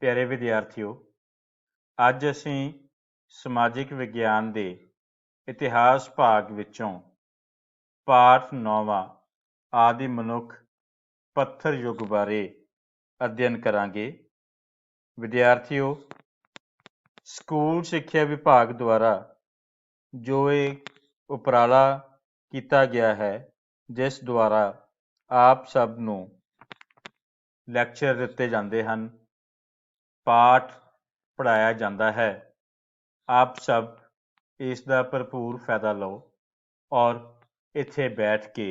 ਪਿਆਰੇ ਵਿਦਿਆਰਥੀਓ, ਅੱਜ ਅਸੀਂ ਸਮਾਜਿਕ ਵਿਗਿਆਨ ਦੇ ਇਤਿਹਾਸ ਭਾਗ ਵਿੱਚੋਂ ਪਾਠ 9ਵਾਂ ਆਦਿ ਮਨੁੱਖ ਪੱਥਰ ਯੁੱਗ ਬਾਰੇ ਅਧਿਐਨ ਕਰਾਂਗੇ। ਵਿਦਿਆਰਥੀਓ, ਸਕੂਲ ਸਿੱਖਿਆ ਵਿਭਾਗ ਦੁਆਰਾ ਜੋ ਇਹ ਉਪਰਾਲਾ ਕੀਤਾ ਗਿਆ ਹੈ, ਜਿਸ ਦੁਆਰਾ ਆਪ ਸਭ ਨੂੰ ਲੈਕਚਰ ਦਿੱਤੇ ਜਾਂਦੇ ਹਨ, ਪਾਠ ਪੜ੍ਹਾਇਆ ਜਾਂਦਾ ਹੈ। ਆਪ ਸਭ ਇਸ ਦਾ ਭਰਪੂਰ ਫਾਇਦਾ ਲਓ ਔਰ ਇੱਥੇ ਬੈਠ ਕੇ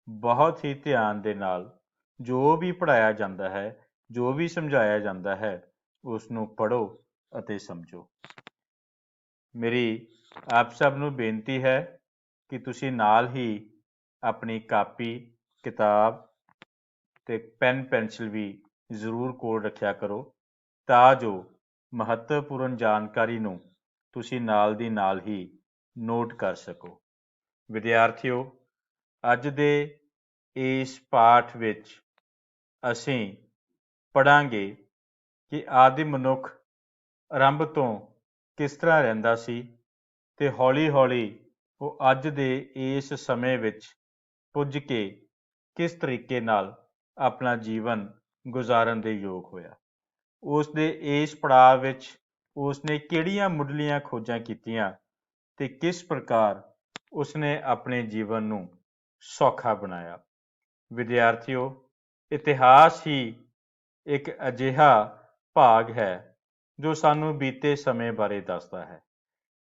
ਬਹੁਤ ਹੀ ਧਿਆਨ ਦੇ ਨਾਲ ਜੋ ਵੀ ਪੜ੍ਹਾਇਆ ਜਾਂਦਾ ਹੈ, ਜੋ ਵੀ ਸਮਝਾਇਆ ਜਾਂਦਾ ਹੈ, ਉਸ ਨੂੰ ਪੜ੍ਹੋ ਅਤੇ ਸਮਝੋ। ਮੇਰੀ ਆਪ ਸਭ ਨੂੰ ਬੇਨਤੀ ਹੈ ਕਿ ਤੁਸੀਂ ਨਾਲ ਹੀ ਆਪਣੀ ਕਾਪੀ, ਕਿਤਾਬ ਤੇ ਪੈਨ ਪੈਨਸਿਲ ਵੀ ਜ਼ਰੂਰ ਕੋਲ ਰੱਖਿਆ ਕਰੋ, ਤਾਂ ਜੋ ਮਹੱਤਵਪੂਰਨ ਜਾਣਕਾਰੀ ਨੂੰ ਤੁਸੀਂ ਨਾਲ ਦੀ ਨਾਲ ਹੀ ਨੋਟ ਕਰ ਸਕੋ। ਵਿਦਿਆਰਥੀਓ, ਅੱਜ ਦੇ ਇਸ ਪਾਠ ਵਿੱਚ ਅਸੀਂ ਪੜ੍ਹਾਂਗੇ ਕਿ ਆਦਿ ਮਨੁੱਖ ਆਰੰਭ ਤੋਂ ਕਿਸ ਤਰ੍ਹਾਂ ਰਹਿੰਦਾ ਸੀ ਤੇ ਹੌਲੀ-ਹੌਲੀ ਉਹ ਅੱਜ ਦੇ ਇਸ ਸਮੇਂ ਵਿੱਚ ਪੁੱਜ ਕੇ ਕਿਸ ਤਰੀਕੇ ਨਾਲ ਆਪਣਾ ਜੀਵਨ ਗੁਜ਼ਾਰਨ ਦੇ ਯੋਗ ਹੋਇਆ। ਉਸ ਦੇ ਇਸ ਪੜਾਅ ਵਿੱਚ ਉਸਨੇ ਕਿਹੜੀਆਂ ਮੁੱਢਲੀਆਂ ਖੋਜਾਂ ਕੀਤੀਆਂ ਤੇ ਕਿਸ ਪ੍ਰਕਾਰ ਉਸਨੇ ਆਪਣੇ ਜੀਵਨ ਨੂੰ ਸੌਖਾ ਬਣਾਇਆ। ਵਿਦਿਆਰਥੀਓ, ਇਤਿਹਾਸ ਹੀ ਇੱਕ ਅਜਿਹਾ ਭਾਗ ਹੈ ਜੋ ਸਾਨੂੰ ਬੀਤੇ ਸਮੇਂ ਬਾਰੇ ਦੱਸਦਾ ਹੈ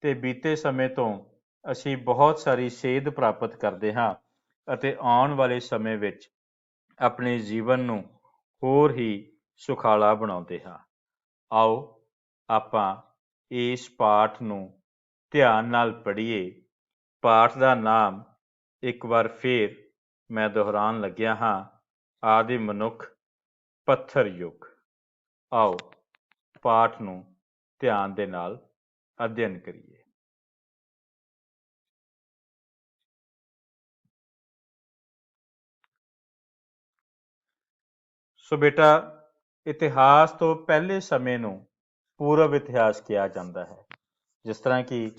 ਤੇ ਬੀਤੇ ਸਮੇਂ ਤੋਂ ਅਸੀਂ ਬਹੁਤ ਸਾਰੀ ਸੇਧ ਪ੍ਰਾਪਤ ਕਰਦੇ ਹਾਂ ਅਤੇ ਆਉਣ ਵਾਲੇ ਸਮੇਂ ਵਿੱਚ ਆਪਣੇ ਜੀਵਨ ਨੂੰ ਹੋਰ ਹੀ ਸੁਖਾਲਾ ਬਣਾਉਂਦੇ ਹਾਂ। ਆਓ ਆਪਾਂ ਇਸ ਪਾਠ ਨੂੰ ਧਿਆਨ ਨਾਲ ਪੜ੍ਹੀਏ। ਪਾਠ ਦਾ ਨਾਮ ਇੱਕ ਵਾਰ ਫੇਰ ਮੈਂ ਦੁਹਰਾਉਣ ਲੱਗਿਆ ਹਾਂ, ਆਦਿ ਮਨੁੱਖ ਪੱਥਰ ਯੁੱਗ। ਆਓ ਪਾਠ ਨੂੰ ਧਿਆਨ ਦੇ ਨਾਲ ਅਧਿਐਨ ਕਰੀਏ। ਸੋ ਬੇਟਾ, ਇਤਿਹਾਸ ਤੋਂ ਪਹਿਲੇ ਸਮੇਂ ਨੂੰ ਪੂਰਵ ਇਤਿਹਾਸ ਕਿਹਾ ਜਾਂਦਾ ਹੈ। ਜਿਸ ਤਰ੍ਹਾਂ ਕਿ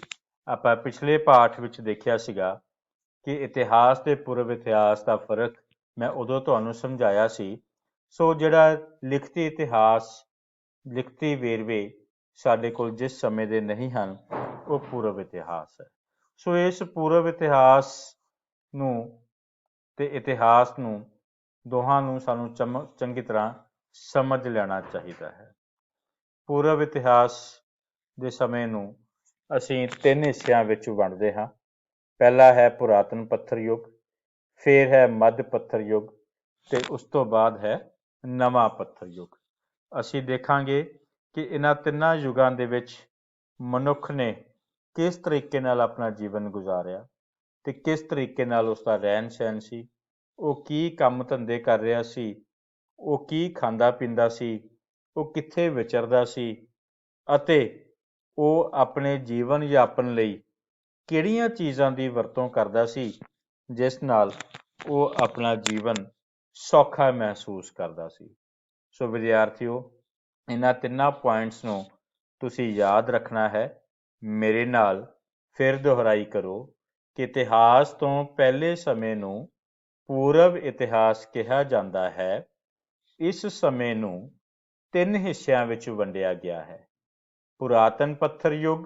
ਆਪਾਂ ਪਿਛਲੇ ਪਾਠ ਵਿੱਚ ਦੇਖਿਆ ਸੀਗਾ ਕਿ ਇਤਿਹਾਸ ਤੇ ਪੂਰਵ ਇਤਿਹਾਸ ਦਾ ਫਰਕ ਮੈਂ ਉਦੋਂ ਤੁਹਾਨੂੰ ਸਮਝਾਇਆ ਸੀ। ਸੋ ਜਿਹੜਾ ਲਿਖਤੀ ਇਤਿਹਾਸ, ਲਿਖਤੀ ਵੇਰਵੇ ਸਾਡੇ ਕੋਲ ਜਿਸ ਸਮੇਂ ਦੇ ਨਹੀਂ ਹਨ, ਉਹ ਪੂਰਵ ਇਤਿਹਾਸ ਹੈ। ਸੋ ਇਸ ਪੂਰਵ ਇਤਿਹਾਸ ਨੂੰ ਤੇ ਇਤਿਹਾਸ ਨੂੰ ਦੋਹਾਂ ਨੂੰ ਸਾਨੂੰ ਚੰਗੀ ਤਰ੍ਹਾਂ ਸਮਝ ਲੈਣਾ ਚਾਹੀਦਾ ਹੈ। ਪੂਰਵ ਇਤਿਹਾਸ ਦੇ ਸਮੇਂ ਨੂੰ ਅਸੀਂ 3 ਹਿੱਸਿਆਂ ਵਿੱਚ ਵੰਡਦੇ ਹਾਂ। ਪਹਿਲਾ ਹੈ ਪੁਰਾਤਨ ਪੱਥਰ ਯੁੱਗ, ਫਿਰ ਹੈ ਮੱਧ ਪੱਥਰ ਯੁੱਗ ਤੇ ਉਸ ਤੋਂ ਬਾਅਦ ਹੈ ਨਵਾਂ ਪੱਥਰ ਯੁੱਗ। ਅਸੀਂ ਦੇਖਾਂਗੇ ਕਿ ਇਹਨਾਂ ਤਿੰਨਾਂ ਯੁੱਗਾਂ ਦੇ ਵਿੱਚ ਮਨੁੱਖ ਨੇ ਕਿਸ ਤਰੀਕੇ ਨਾਲ ਆਪਣਾ ਜੀਵਨ ਗੁਜ਼ਾਰਿਆ ਤੇ ਕਿਸ ਤਰੀਕੇ ਨਾਲ ਉਸਦਾ ਰਹਿਣ ਸਹਿਣ ਸੀ, ਉਹ ਕੀ ਕੰਮ ਧੰਦੇ ਕਰ ਰਿਹਾ ਸੀ, ਉਹ ਕੀ ਖਾਂਦਾ ਪੀਂਦਾ ਸੀ, ਉਹ ਕਿੱਥੇ ਵਿਚਰਦਾ ਸੀ ਅਤੇ ਉਹ ਆਪਣੇ ਜੀਵਨ ਯਾਪਨ ਲਈ ਕਿਹੜੀਆਂ ਚੀਜ਼ਾਂ ਦੀ ਵਰਤੋਂ ਕਰਦਾ ਸੀ, ਜਿਸ ਨਾਲ ਉਹ ਆਪਣਾ ਜੀਵਨ ਸੌਖਾ ਮਹਿਸੂਸ ਕਰਦਾ ਸੀ। ਸੋ ਵਿਦਿਆਰਥੀਓ, ਇਹਨਾਂ ਤਿੰਨਾਂ ਪੁਆਇੰਟਸ ਨੂੰ ਤੁਸੀਂ ਯਾਦ ਰੱਖਣਾ ਹੈ। ਮੇਰੇ ਨਾਲ ਫਿਰ ਦੁਹਰਾਈ ਕਰੋ ਕਿ ਇਤਿਹਾਸ ਤੋਂ ਪਹਿਲੇ ਸਮੇਂ ਨੂੰ ਪੂਰਵ ਇਤਿਹਾਸ ਕਿਹਾ ਜਾਂਦਾ ਹੈ। ਇਸ ਸਮੇਂ ਨੂੰ 3 ਹਿੱਸਿਆਂ ਵਿੱਚ ਵੰਡਿਆ ਗਿਆ ਹੈ: ਪੁਰਾਤਨ ਪੱਥਰ ਯੁੱਗ,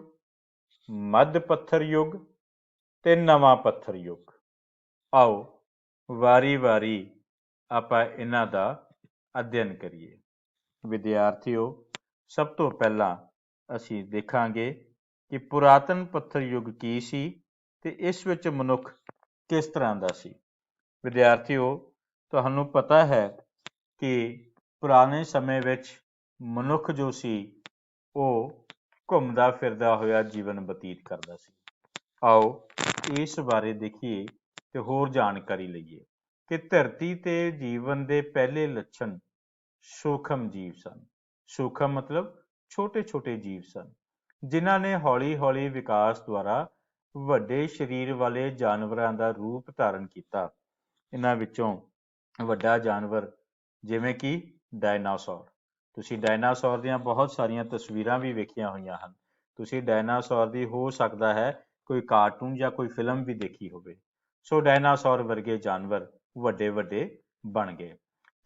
ਮੱਧ ਪੱਥਰ ਯੁੱਗ ਤੇ ਨਵਾਂ ਪੱਥਰ ਯੁੱਗ। ਆਓ ਵਾਰੀ-ਵਾਰੀ ਆਪਾਂ ਇਹਨਾਂ ਦਾ ਅਧਿਐਨ ਕਰੀਏ। ਵਿਦਿਆਰਥੀਓ, ਸਭ ਤੋਂ ਪਹਿਲਾਂ ਅਸੀਂ ਦੇਖਾਂਗੇ ਕਿ ਪੁਰਾਤਨ ਪੱਥਰ ਯੁੱਗ ਕੀ ਸੀ ਤੇ ਇਸ ਵਿੱਚ ਮਨੁੱਖ ਕਿਸ ਤਰ੍ਹਾਂ ਦਾ ਸੀ। ਵਿਦਿਆਰਥੀਓ, ਤੁਹਾਨੂੰ ਪਤਾ ਹੈ ਕਿ ਪੁਰਾਣੇ ਸਮੇਂ ਵਿੱਚ ਮਨੁੱਖ ਜੋ ਸੀ ਉਹ ਘੁੰਮਦਾ ਫਿਰਦਾ ਹੋਇਆ ਜੀਵਨ ਬਤੀਤ ਕਰਦਾ ਸੀ। ਆਓ ਇਸ ਬਾਰੇ ਦੇਖੀਏ ਤੇ ਹੋਰ ਜਾਣਕਾਰੀ ਲਈਏ ਕਿ ਧਰਤੀ ਤੇ ਜੀਵਨ ਦੇ ਪਹਿਲੇ ਲੱਛਣ ਸੂਖਮ ਜੀਵ ਸਨ। ਸੂਖਮ ਮਤਲਬ ਛੋਟੇ-ਛੋਟੇ ਜੀਵ ਸਨ, ਜਿਨ੍ਹਾਂ ਨੇ ਹੌਲੀ-ਹੌਲੀ ਵਿਕਾਸ ਦੁਆਰਾ ਵੱਡੇ ਸਰੀਰ ਵਾਲੇ ਜਾਨਵਰਾਂ ਦਾ ਰੂਪ ਧਾਰਨ ਕੀਤਾ। ਇਹਨਾਂ ਵਿੱਚੋਂ ਵੱਡਾ ਜਾਨਵਰ ਜਿਵੇਂ ਕਿ ਡਾਇਨਾਸੌਰ, ਤੁਸੀਂ ਡਾਇਨਾਸੌਰ ਦੀਆਂ ਬਹੁਤ ਸਾਰੀਆਂ ਤਸਵੀਰਾਂ ਵੀ ਵੇਖੀਆਂ ਹੋਈਆਂ ਹਨ। ਤੁਸੀਂ ਡਾਇਨਾਸੌਰ ਦੀ ਹੋ ਸਕਦਾ ਹੈ ਕੋਈ ਕਾਰਟੂਨ ਜਾਂ ਕੋਈ ਫਿਲਮ ਵੀ ਦੇਖੀ ਹੋਵੇ। ਸੋ ਡਾਇਨਾਸੌਰ ਵਰਗੇ ਜਾਨਵਰ ਵੱਡੇ ਵੱਡੇ ਬਣ ਗਏ।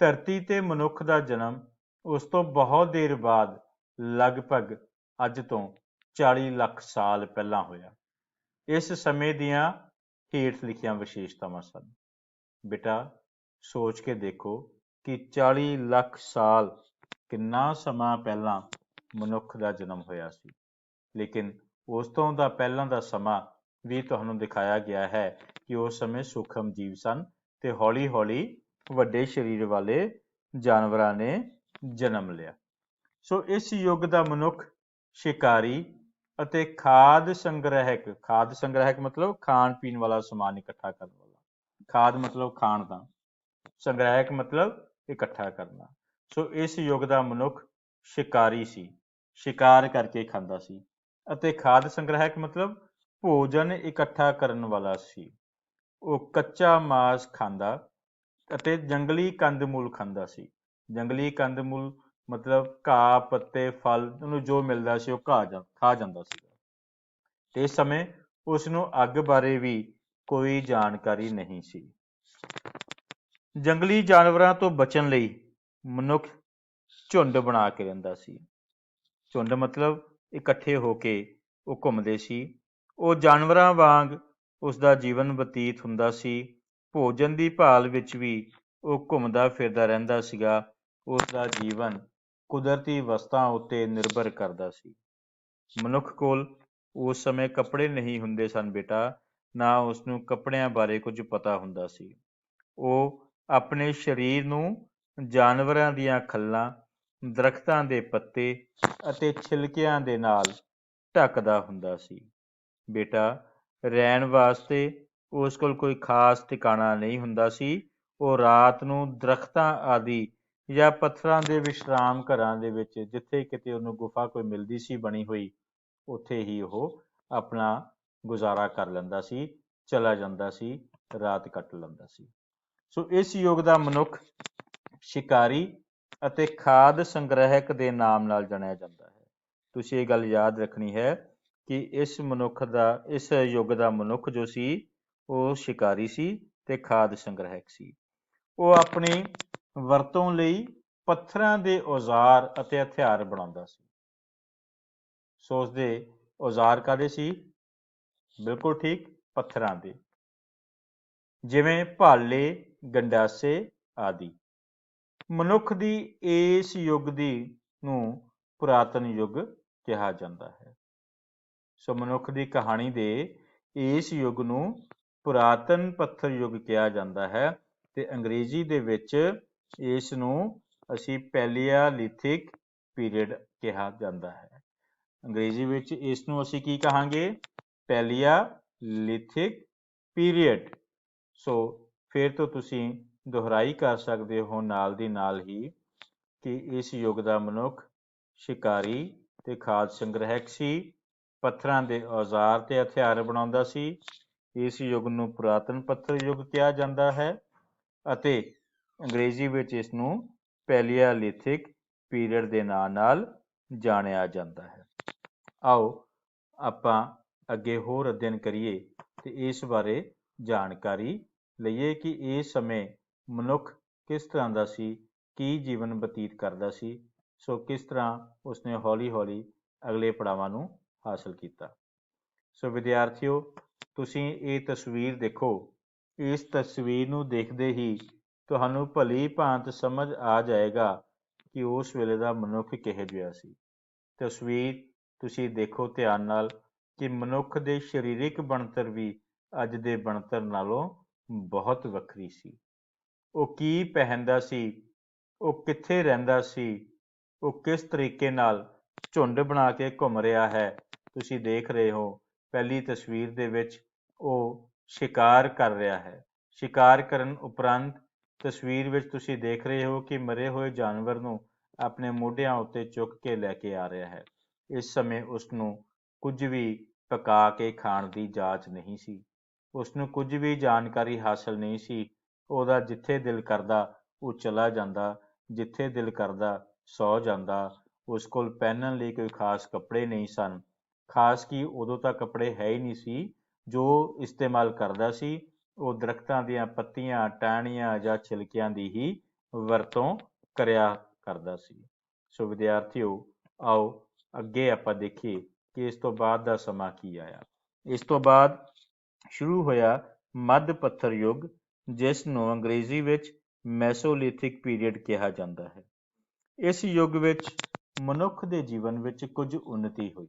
ਧਰਤੀ ਤੇ ਮਨੁੱਖ ਦਾ ਜਨਮ ਉਸ ਤੋਂ ਬਹੁਤ ਦੇਰ ਬਾਅਦ ਲਗਭਗ ਅੱਜ ਤੋਂ 40 ਲੱਖ ਸਾਲ ਪਹਿਲਾਂ ਹੋਇਆ। ਇਸ ਸਮੇਂ ਦੀਆਂ ਹੇਠ ਲਿਖੀਆਂ ਵਿਸ਼ੇਸ਼ਤਾਵਾਂ ਸਨ। ਬੇਟਾ ਸੋਚ ਕੇ ਦੇਖੋ ਕਿ 40 ਲੱਖ ਸਾਲ ਕਿੰਨਾ ਸਮਾਂ ਪਹਿਲਾਂ ਮਨੁੱਖ ਦਾ ਜਨਮ ਹੋਇਆ ਸੀ। ਲੇਕਿਨ ਉਸ ਤੋਂ ਦਾ ਪਹਿਲਾਂ ਦਾ ਸਮਾਂ ਵੀ ਤੁਹਾਨੂੰ ਦਿਖਾਇਆ ਗਿਆ ਹੈ ਕਿ ਉਸ ਸਮੇਂ ਸੂਖਮ ਜੀਵ ਸਨ ਤੇ ਹੌਲੀ ਹੌਲੀ ਵੱਡੇ ਸਰੀਰ ਵਾਲੇ ਜਾਨਵਰਾਂ ਨੇ ਜਨਮ ਲਿਆ। ਸੋ ਇਸ ਯੁੱਗ ਦਾ ਮਨੁੱਖ ਸ਼ਿਕਾਰੀ ਅਤੇ ਖਾਦ ਸੰਗ੍ਰਹਿਕ ਮਤਲਬ ਖਾਣ ਪੀਣ ਵਾਲਾ ਸਮਾਨ ਇਕੱਠਾ ਕਰਨ ਵਾਲਾ, ਖਾਦ ਮਤਲਬ ਖਾਣ ਦਾ, ਸੰਗ੍ਰਹਿਕ ਮਤਲਬ ਇਕੱਠਾ ਕਰਨਾ। ਸੋ ਇਸ ਯੁੱਗ ਦਾ ਮਨੁੱਖ ਸ਼ਿਕਾਰੀ ਸੀ, ਸ਼ਿਕਾਰ ਕਰਕੇ ਖਾਂਦਾ ਸੀ, ਅਤੇ ਖਾਦ ਸੰਗ੍ਰਹਿਕ ਮਤਲਬ ਭੋਜਨ ਇਕੱਠਾ ਕਰਨ ਵਾਲਾ ਸੀ। ਉਹ ਕੱਚਾ ਮਾਂਸ ਖਾਂਦਾ ਅਤੇ ਜੰਗਲੀ ਕੰਦਮੂਲ ਖਾਂਦਾ ਸੀ। ਜੰਗਲੀ ਕੰਦਮੂਲ ਮਤਲਬ ਘਾਹ, ਪੱਤੇ, ਫਲ, ਉਹਨੂੰ ਜੋ ਮਿਲਦਾ ਸੀ ਉਹ ਖਾ ਜਾਂਦਾ ਸੀ। ਤੇ ਇਸ ਸਮੇਂ ਉਸ ਨੂੰ ਅੱਗ ਬਾਰੇ ਵੀ ਕੋਈ ਜਾਣਕਾਰੀ ਨਹੀਂ ਸੀ। ਜੰਗਲੀ ਜਾਨਵਰਾਂ ਤੋਂ ਬਚਣ ਲਈ ਮਨੁੱਖ ਝੁੰਡ ਬਣਾ ਕੇ ਰਹਿੰਦਾ ਸੀ। ਝੁੰਡ ਮਤਲਬ ਇਕੱਠੇ ਹੋ ਕੇ ਉਹ ਘੁੰਮਦੇ ਸੀ। ਉਹ ਜਾਨਵਰਾਂ ਵਾਂਗ ਉਸ ਦਾ ਜੀਵਨ ਬਤੀਤ ਹੁੰਦਾ ਸੀ। ਭੋਜਨ ਦੀ ਭਾਲ ਵਿੱਚ ਵੀ ਉਹ ਘੁੰਮਦਾ ਫਿਰਦਾ ਰਹਿੰਦਾ ਸੀਗਾ। ਉਸ ਦਾ ਜੀਵਨ ਕੁਦਰਤੀ ਵਸਤਾਂ ਉੱਤੇ ਨਿਰਭਰ ਕਰਦਾ ਸੀ। ਮਨੁੱਖ ਕੋਲ ਉਸ ਸਮੇਂ ਕੱਪੜੇ ਨਹੀਂ ਹੁੰਦੇ ਸਨ ਬੇਟਾ, ਨਾ ਉਸ ਨੂੰ ਕੱਪੜਿਆਂ ਬਾਰੇ ਕੁਝ ਪਤਾ ਹੁੰਦਾ ਸੀ। ਉਹ ਆਪਣੇ ਸਰੀਰ ਨੂੰ ਜਾਨਵਰਾਂ ਦੀਆਂ ਖੱਲਾਂ, ਦਰਖਤਾਂ ਦੇ ਪੱਤੇ ਅਤੇ ਛਿਲਕਿਆਂ ਦੇ ਨਾਲ ਢੱਕਦਾ ਹੁੰਦਾ ਸੀ। ਬੇਟਾ ਰਹਿਣ ਵਾਸਤੇ ਉਸ ਕੋਲ ਕੋਈ ਖਾਸ ਟਿਕਾਣਾ ਨਹੀਂ ਹੁੰਦਾ ਸੀ। ਉਹ ਰਾਤ ਨੂੰ ਦਰਖਤਾਂ ਆਦਿ ਜਾਂ ਪੱਥਰਾਂ ਦੇ ਵਿਸ਼ਰਾਮ ਘਰਾਂ ਦੇ ਵਿੱਚ, ਜਿੱਥੇ ਕਿਤੇ ਉਹਨੂੰ ਗੁਫਾ ਕੋਈ ਮਿਲਦੀ ਸੀ ਬਣੀ ਹੋਈ, ਉੱਥੇ ਹੀ ਉਹ ਆਪਣਾ ਗੁਜ਼ਾਰਾ ਕਰ ਲੈਂਦਾ ਸੀ, ਚਲਾ ਜਾਂਦਾ ਸੀ, ਰਾਤ ਕੱਟ ਲੈਂਦਾ ਸੀ। ਸੋ ਇਸ ਯੁੱਗ ਦਾ ਮਨੁੱਖ ਸ਼ਿਕਾਰੀ ਅਤੇ ਖਾਦ ਸੰਗ੍ਰਹਿਕ ਦੇ ਨਾਮ ਨਾਲ ਜਾਣਿਆ ਜਾਂਦਾ ਹੈ। ਤੁਸੀਂ ਇਹ ਗੱਲ ਯਾਦ ਰੱਖਣੀ ਹੈ ਕਿ ਇਸ ਯੁੱਗ ਦਾ ਮਨੁੱਖ ਜੋ ਸੀ ਉਹ ਸ਼ਿਕਾਰੀ ਸੀ ਤੇ ਖਾਦ ਸੰਗ੍ਰਹਿਕ ਸੀ। ਉਹ ਆਪਣੀ ਵਰਤੋਂ ਲਈ ਪੱਥਰਾਂ ਦੇ ਔਜ਼ਾਰ ਅਤੇ ਹਥਿਆਰ ਬਣਾਉਂਦਾ ਸੀ। ਸੋ ਉਸਦੇ ਔਜ਼ਾਰ ਕਾਹਦੇ ਸੀ? ਬਿਲਕੁਲ ਠੀਕ, ਪੱਥਰਾਂ ਦੇ, ਜਿਵੇਂ ਭਾਲੇ, ਗੰਡਾਸੇ ਆਦਿ। ਮਨੁੱਖ ਦੀ ਇਸ ਯੁੱਗ ਨੂੰ ਪੁਰਾਤਨ ਯੁੱਗ ਕਿਹਾ ਜਾਂਦਾ ਹੈ। ਸੋ ਮਨੁੱਖ ਦੀ ਕਹਾਣੀ ਦੇ ਇਸ ਯੁੱਗ ਨੂੰ ਪੁਰਾਤਨ ਪੱਥਰ ਯੁੱਗ ਕਿਹਾ ਜਾਂਦਾ ਹੈ ਤੇ ਅੰਗਰੇਜ਼ੀ ਦੇ ਵਿੱਚ ਇਸ ਨੂੰ ਅਸੀਂ ਪੈਲੀਓਲਿਥਿਕ ਪੀਰੀਅਡ ਕਿਹਾ ਜਾਂਦਾ ਹੈ। ਅੰਗਰੇਜ਼ੀ ਵਿੱਚ ਇਸ ਨੂੰ ਅਸੀਂ ਕੀ ਕਹਾਂਗੇ? ਪੈਲੀਓਲਿਥਿਕ ਪੀਰੀਅਡ। ਸੋ ਫਿਰ ਤੋਂ ਤੁਸੀਂ ਦੁਹਰਾਈ ਕਰ ਸਕਦੇ ਹੋ ਨਾਲ ਦੀ ਨਾਲ ਹੀ ਕਿ ਇਸ ਯੁੱਗ ਦਾ ਮਨੁੱਖ ਸ਼ਿਕਾਰੀ ਤੇ ਖਾਦ ਸੰਗ੍ਰਹਿਕ ਸੀ, ਪੱਥਰਾਂ ਦੇ ਔਜ਼ਾਰ ਤੇ ਹਥਿਆਰ ਬਣਾਉਂਦਾ ਸੀ। ਇਸ ਯੁੱਗ ਨੂੰ ਪੁਰਾਤਨ ਪੱਥਰ ਯੁੱਗ ਕਿਹਾ ਜਾਂਦਾ ਹੈ ਅਤੇ ਅੰਗਰੇਜ਼ੀ ਵਿੱਚ ਇਸ ਨੂੰ ਪੈਲੀਓਲਿਥਿਕ ਪੀਰੀਅਡ ਦੇ ਨਾਂ ਨਾਲ ਜਾਣਿਆ ਜਾਂਦਾ ਹੈ। ਆਓ ਆਪਾਂ ਅੱਗੇ ਹੋਰ ਅਧਿਐਨ ਕਰੀਏ ਤੇ ਇਸ ਬਾਰੇ ਜਾਣਕਾਰੀ ਲਈਏ ਕਿ ਇਸ ਸਮੇਂ ਮਨੁੱਖ ਕਿਸ ਤਰ੍ਹਾਂ ਦਾ ਸੀ, ਕੀ ਜੀਵਨ ਬਤੀਤ ਕਰਦਾ ਸੀ। ਸੋ ਕਿਸ ਤਰ੍ਹਾਂ ਉਸਨੇ ਹੌਲੀ ਹੌਲੀ ਅਗਲੇ ਪੜਾਵਾਂ ਨੂੰ ਹਾਸਲ ਕੀਤਾ। ਸੋ ਵਿਦਿਆਰਥੀਓ, ਤੁਸੀਂ ਇਹ ਤਸਵੀਰ ਦੇਖੋ। ਇਸ ਤਸਵੀਰ ਨੂੰ ਦੇਖਦੇ ਹੀ ਤੁਹਾਨੂੰ ਭਲੀ ਭਾਂਤ ਸਮਝ ਆ ਜਾਏਗਾ ਕਿ ਉਸ ਵੇਲੇ ਦਾ ਮਨੁੱਖ ਕਿਹੋ ਜਿਹਾ ਸੀ। ਤਸਵੀਰ ਤੁਸੀਂ ਦੇਖੋ ਧਿਆਨ ਨਾਲ ਕਿ ਮਨੁੱਖ ਦੇ ਸਰੀਰਕ ਬਣਤਰ ਵੀ ਅੱਜ ਦੇ ਬਣਤਰ ਨਾਲੋਂ ਬਹੁਤ ਵੱਖਰੀ ਸੀ। ਉਹ ਕੀ ਪਹਿਨਦਾ ਸੀ, ਉਹ ਕਿੱਥੇ ਰਹਿੰਦਾ ਸੀ, ਉਹ ਕਿਸ ਤਰੀਕੇ ਨਾਲ ਝੁੰਡ ਬਣਾ ਕੇ ਘੁੰਮ ਰਿਹਾ ਹੈ, ਤੁਸੀਂ ਦੇਖ ਰਹੇ ਹੋ। ਪਹਿਲੀ ਤਸਵੀਰ ਦੇ ਵਿੱਚ ਉਹ ਸ਼ਿਕਾਰ ਕਰ ਰਿਹਾ ਹੈ। ਸ਼ਿਕਾਰ ਕਰਨ ਉਪਰੰਤ ਤਸਵੀਰ ਵਿੱਚ ਤੁਸੀਂ ਦੇਖ ਰਹੇ ਹੋ ਕਿ ਮਰੇ ਹੋਏ ਜਾਨਵਰ ਨੂੰ ਆਪਣੇ ਮੋਢਿਆਂ ਉੱਤੇ ਚੁੱਕ ਕੇ ਲੈ ਕੇ ਆ ਰਿਹਾ ਹੈ। ਇਸ ਸਮੇਂ ਉਸ ਨੂੰ ਕੁਝ ਵੀ ਪਕਾ ਕੇ ਖਾਣ ਦੀ ਜਾਚ ਨਹੀਂ ਸੀ। ਉਸ ਨੂੰ ਕੁਝ ਵੀ ਜਾਣਕਾਰੀ ਹਾਸਲ ਨਹੀਂ ਸੀ। ਉਹਦਾ ਜਿੱਥੇ ਦਿਲ ਕਰਦਾ ਉਹ ਚਲਾ ਜਾਂਦਾ, ਜਿੱਥੇ ਦਿਲ ਕਰਦਾ ਸੌ ਜਾਂਦਾ। ਉਸ ਕੋਲ ਪਹਿਨਣ ਲਈ ਕੋਈ ਖਾਸ ਕੱਪੜੇ ਨਹੀਂ ਸਨ। ਖਾਸ ਕੀ ਉਦੋਂ ਤਾਂ ਕੱਪੜੇ ਹੈ ਹੀ ਨਹੀਂ ਸੀ। ਜੋ ਇਸਤੇਮਾਲ ਕਰਦਾ ਸੀ ਉਹ ਦਰਖਤਾਂ ਦੀਆਂ ਪੱਤੀਆਂ, ਟਾਹਣੀਆਂ ਜਾਂ ਛਿਲਕਿਆਂ ਦੀ ਹੀ ਵਰਤੋਂ ਕਰਿਆ ਕਰਦਾ ਸੀ। ਸੋ ਵਿਦਿਆਰਥੀਓ, ਆਓ ਅੱਗੇ ਆਪਾਂ ਦੇਖੀਏ ਕਿ ਇਸ ਤੋਂ ਬਾਅਦ ਦਾ ਸਮਾਂ ਕੀ ਆਇਆ। ਇਸ ਤੋਂ ਬਾਅਦ ਸ਼ੁਰੂ ਹੋਇਆ ਮੱਧ ਪੱਥਰ ਯੁੱਗ, ਜਿਸ ਨੂੰ ਅੰਗਰੇਜ਼ੀ ਵਿੱਚ ਮੈਸੋਲਿਥਿਕ ਪੀਰੀਅਡ ਕਿਹਾ ਜਾਂਦਾ ਹੈ। ਇਸ ਯੁੱਗ ਵਿੱਚ ਮਨੁੱਖ ਦੇ ਜੀਵਨ ਵਿੱਚ ਕੁਝ ਉੱਨਤੀ ਹੋਈ।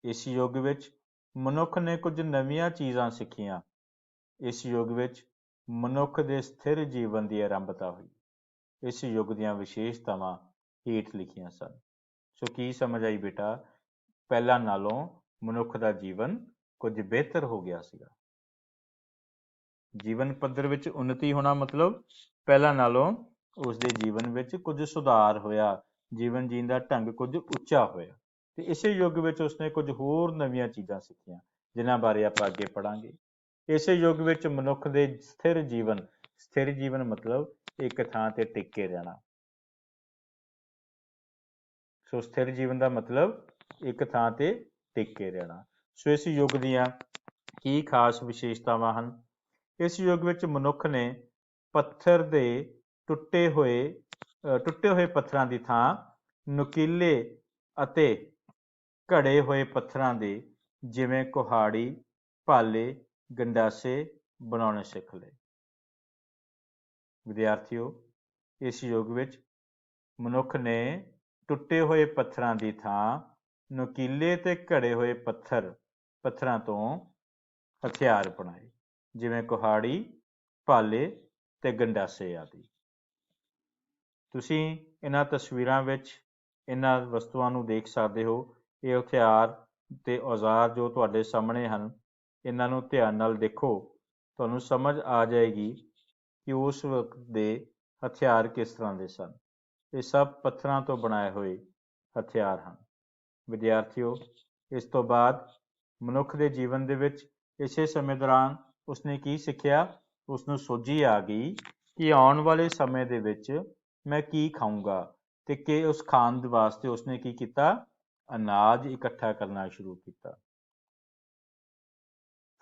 ਇਸ ਯੁੱਗ ਵਿੱਚ ਮਨੁੱਖ ਨੇ ਕੁਝ ਨਵੀਆਂ ਚੀਜ਼ਾਂ ਸਿੱਖੀਆਂ। ਇਸ ਯੁੱਗ ਵਿੱਚ ਮਨੁੱਖ ਦੇ ਸਥਿਰ ਜੀਵਨ ਦੀ ਆਰੰਭਤਾ ਹੋਈ। ਇਸ ਯੁੱਗ ਦੀਆਂ ਵਿਸ਼ੇਸ਼ਤਾਵਾਂ ਹੇਠ ਲਿਖੀਆਂ ਸਨ। ਸੋ ਕੀ ਸਮਝ ਆਈ ਬੇਟਾ? ਪਹਿਲਾਂ ਨਾਲੋਂ ਮਨੁੱਖ ਦਾ ਜੀਵਨ ਕੁਝ ਬਿਹਤਰ ਹੋ ਗਿਆ ਸੀਗਾ। ਜੀਵਨ ਪੱਧਰ ਵਿੱਚ ਉੱਨਤੀ ਹੋਣਾ ਮਤਲਬ ਪਹਿਲਾਂ ਨਾਲੋਂ ਉਸਦੇ ਜੀਵਨ ਵਿੱਚ ਕੁਝ ਸੁਧਾਰ ਹੋਇਆ, ਜੀਵਨ ਜੀਣ ਦਾ ਢੰਗ ਕੁਝ ਉੱਚਾ ਹੋਇਆ। ਤੇ ਇਸੇ ਯੁੱਗ ਵਿੱਚ ਉਸਨੇ ਕੁਝ ਹੋਰ ਨਵੀਆਂ ਚੀਜ਼ਾਂ ਸਿੱਖੀਆਂ, ਜਿਨ੍ਹਾਂ ਬਾਰੇ ਆਪਾਂ ਅੱਗੇ ਪੜਾਂਗੇ। ਇਸੇ ਯੁੱਗ ਵਿੱਚ ਮਨੁੱਖ ਦੇ ਸਥਿਰ ਜੀਵਨ ਮਤਲਬ ਇੱਕ ਥਾਂ ਤੇ ਟਿਕ ਕੇ ਰਹਿਣਾ। ਸੋ ਸਥਿਰ ਜੀਵਨ ਦਾ ਮਤਲਬ ਇੱਕ ਥਾਂ ਤੇ ਟਿਕ ਕੇ ਰਹਿਣਾ। ਸੋ ਇਸ ਯੁੱਗ ਦੀਆਂ ਕੀ ਖਾਸ ਵਿਸ਼ੇਸ਼ਤਾਵਾਂ ਹਨ? ਇਸ ਯੁੱਗ ਵਿੱਚ ਮਨੁੱਖ ਨੇ ਪੱਥਰ ਦੇ ਟੁੱਟੇ ਹੋਏ ਪੱਥਰਾਂ ਦੀ ਥਾਂ ਨੁਕੀਲੇ ਅਤੇ ਘੜੇ ਹੋਏ ਪੱਥਰਾਂ ਦੇ ਜਿਵੇਂ ਕੁਹਾੜੀ, ਭਾਲੇ, ਗੰਡਾਸੇ ਬਣਾਉਣੇ ਸਿੱਖ ਲਏ। ਵਿਦਿਆਰਥੀਓ, ਇਸ ਯੁੱਗ ਵਿੱਚ ਮਨੁੱਖ ਨੇ ਟੁੱਟੇ ਹੋਏ ਪੱਥਰਾਂ ਦੀ ਥਾਂ ਨੁਕੀਲੇ ਤੇ ਘੜੇ ਹੋਏ ਪੱਥਰਾਂ ਤੋਂ ਹਥਿਆਰ ਬਣਾਏ, ਜਿਵੇਂ ਕੁਹਾੜੀ, ਭਾਲੇ ਤੇ ਗੰਡਾਸੇ ਆਦਿ। ਤੁਸੀਂ ਇਹਨਾਂ ਤਸਵੀਰਾਂ ਵਿੱਚ ਇਹਨਾਂ ਵਸਤੂਆਂ ਨੂੰ ਦੇਖ ਸਕਦੇ ਹੋ। ਇਹ ਹਥਿਆਰ ਤੇ ਔਜ਼ਾਰ ਜੋ ਤੁਹਾਡੇ ਸਾਹਮਣੇ ਹਨ, ਇਹਨਾਂ ਨੂੰ ਧਿਆਨ ਨਾਲ ਦੇਖੋ, ਤੁਹਾਨੂੰ ਸਮਝ ਆ ਜਾਏਗੀ ਕਿ ਉਸ ਵਕਤ ਦੇ ਹਥਿਆਰ ਕਿਸ ਤਰ੍ਹਾਂ ਦੇ ਸਨ। ਇਹ ਸਭ ਪੱਥਰਾਂ ਤੋਂ ਬਣਾਏ ਹੋਏ ਹਥਿਆਰ ਹਨ। ਵਿਦਿਆਰਥੀਓ, ਇਸ ਤੋਂ ਬਾਅਦ ਮਨੁੱਖ ਦੇ ਜੀਵਨ ਦੇ ਵਿੱਚ ਇਸੇ ਸਮੇਂ ਦੌਰਾਨ ਉਸਨੇ ਕੀ ਸਿੱਖਿਆ? ਉਸਨੂੰ ਸੋਝੀ ਆ ਗਈ ਕਿ ਆਉਣ ਵਾਲੇ ਸਮੇਂ ਦੇ ਵਿੱਚ ਮੈਂ ਕੀ ਖਾਊਂਗਾ, ਤੇ ਕਿ ਉਸ ਖਾਣ ਦੇ ਵਾਸਤੇ ਉਸਨੇ ਕੀ ਕੀਤਾ? ਅਨਾਜ ਇਕੱਠਾ ਕਰਨਾ ਸ਼ੁਰੂ ਕੀਤਾ।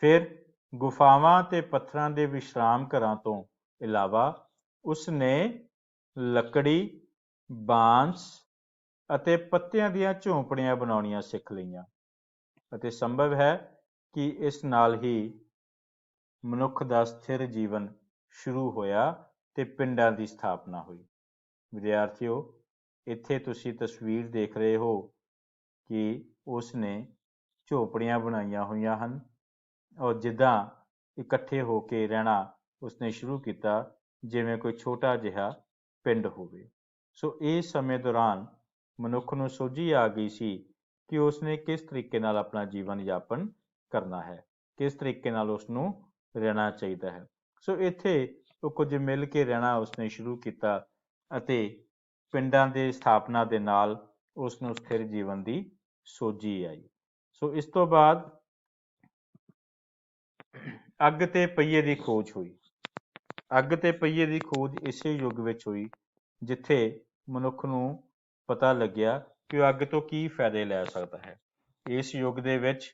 ਫਿਰ ਗੁਫਾਵਾਂ ਤੇ ਪੱਥਰਾਂ ਦੇ ਵਿਸ਼ਰਾਮ ਘਰਾਂ ਤੋਂ ਇਲਾਵਾ ਉਸਨੇ ਲੱਕੜੀ, ਬਾਂਸ ਅਤੇ ਪੱਤਿਆਂ ਦੀਆਂ ਝੌਂਪੜੀਆਂ ਬਣਾਉਣੀਆਂ ਸਿੱਖ ਲਈਆਂ। ਅਤੇ ਸੰਭਵ ਹੈ ਕਿ ਇਸ ਨਾਲ ਹੀ ਮਨੁੱਖ ਦਾ ਸਥਿਰ ਜੀਵਨ ਸ਼ੁਰੂ ਹੋਇਆ ਤੇ ਪਿੰਡਾਂ ਦੀ ਸਥਾਪਨਾ ਹੋਈ। ਵਿਦਿਆਰਥੀਓ, ਇੱਥੇ ਤੁਸੀਂ ਤਸਵੀਰ ਦੇਖ ਰਹੇ ਹੋ ਕਿ ਉਸ ਨੇ ਝੌਂਪੜੀਆਂ ਬਣਾਈਆਂ ਹੋਈਆਂ ਹਨ ਔਰ ਜਿੱਦਾਂ ਇਕੱਠੇ ਹੋ ਕੇ ਰਹਿਣਾ ਉਸਨੇ ਸ਼ੁਰੂ ਕੀਤਾ, ਜਿਵੇਂ ਕੋਈ ਛੋਟਾ ਜਿਹਾ ਪਿੰਡ ਹੋਵੇ। ਸੋ ਇਸ ਸਮੇਂ ਦੌਰਾਨ ਮਨੁੱਖ ਨੂੰ ਸੋਝੀ ਆ ਗਈ ਸੀ ਕਿ ਉਸਨੇ ਕਿਸ ਤਰੀਕੇ ਨਾਲ ਆਪਣਾ ਜੀਵਨ ਯਾਪਨ ਕਰਨਾ ਹੈ, ਕਿਸ ਤਰੀਕੇ ਨਾਲ ਉਸਨੂੰ ਰਹਿਣਾ ਚਾਹੀਦਾ ਹੈ। ਸੋ ਇੱਥੇ ਉਹ ਕੁਝ ਮਿਲ ਕੇ ਰਹਿਣਾ ਉਸਨੇ ਸ਼ੁਰੂ ਕੀਤਾ ਅਤੇ ਪਿੰਡਾਂ ਦੇ ਸਥਾਪਨਾ ਦੇ ਨਾਲ ਉਸ ਨੂੰ ਸਥਿਰ ਜੀਵਨ ਦੀ ਸੋਝੀ ਆਈ। ਸੋ ਇਸ ਤੋਂ ਬਾਅਦ ਅੱਗ ਤੇ ਪਹੀਏ ਦੀ ਖੋਜ ਹੋਈ। ਅੱਗ ਤੇ ਪਹੀਏ ਦੀ ਖੋਜ ਇਸੇ ਯੁੱਗ ਵਿੱਚ ਹੋਈ ਜਿੱਥੇ ਮਨੁੱਖ ਨੂੰ ਪਤਾ ਲੱਗਿਆ ਕਿ ਉਹ ਅੱਗ ਤੋਂ ਕੀ ਫਾਇਦੇ ਲੈ ਸਕਦਾ ਹੈ। ਇਸ ਯੁੱਗ ਦੇ ਵਿੱਚ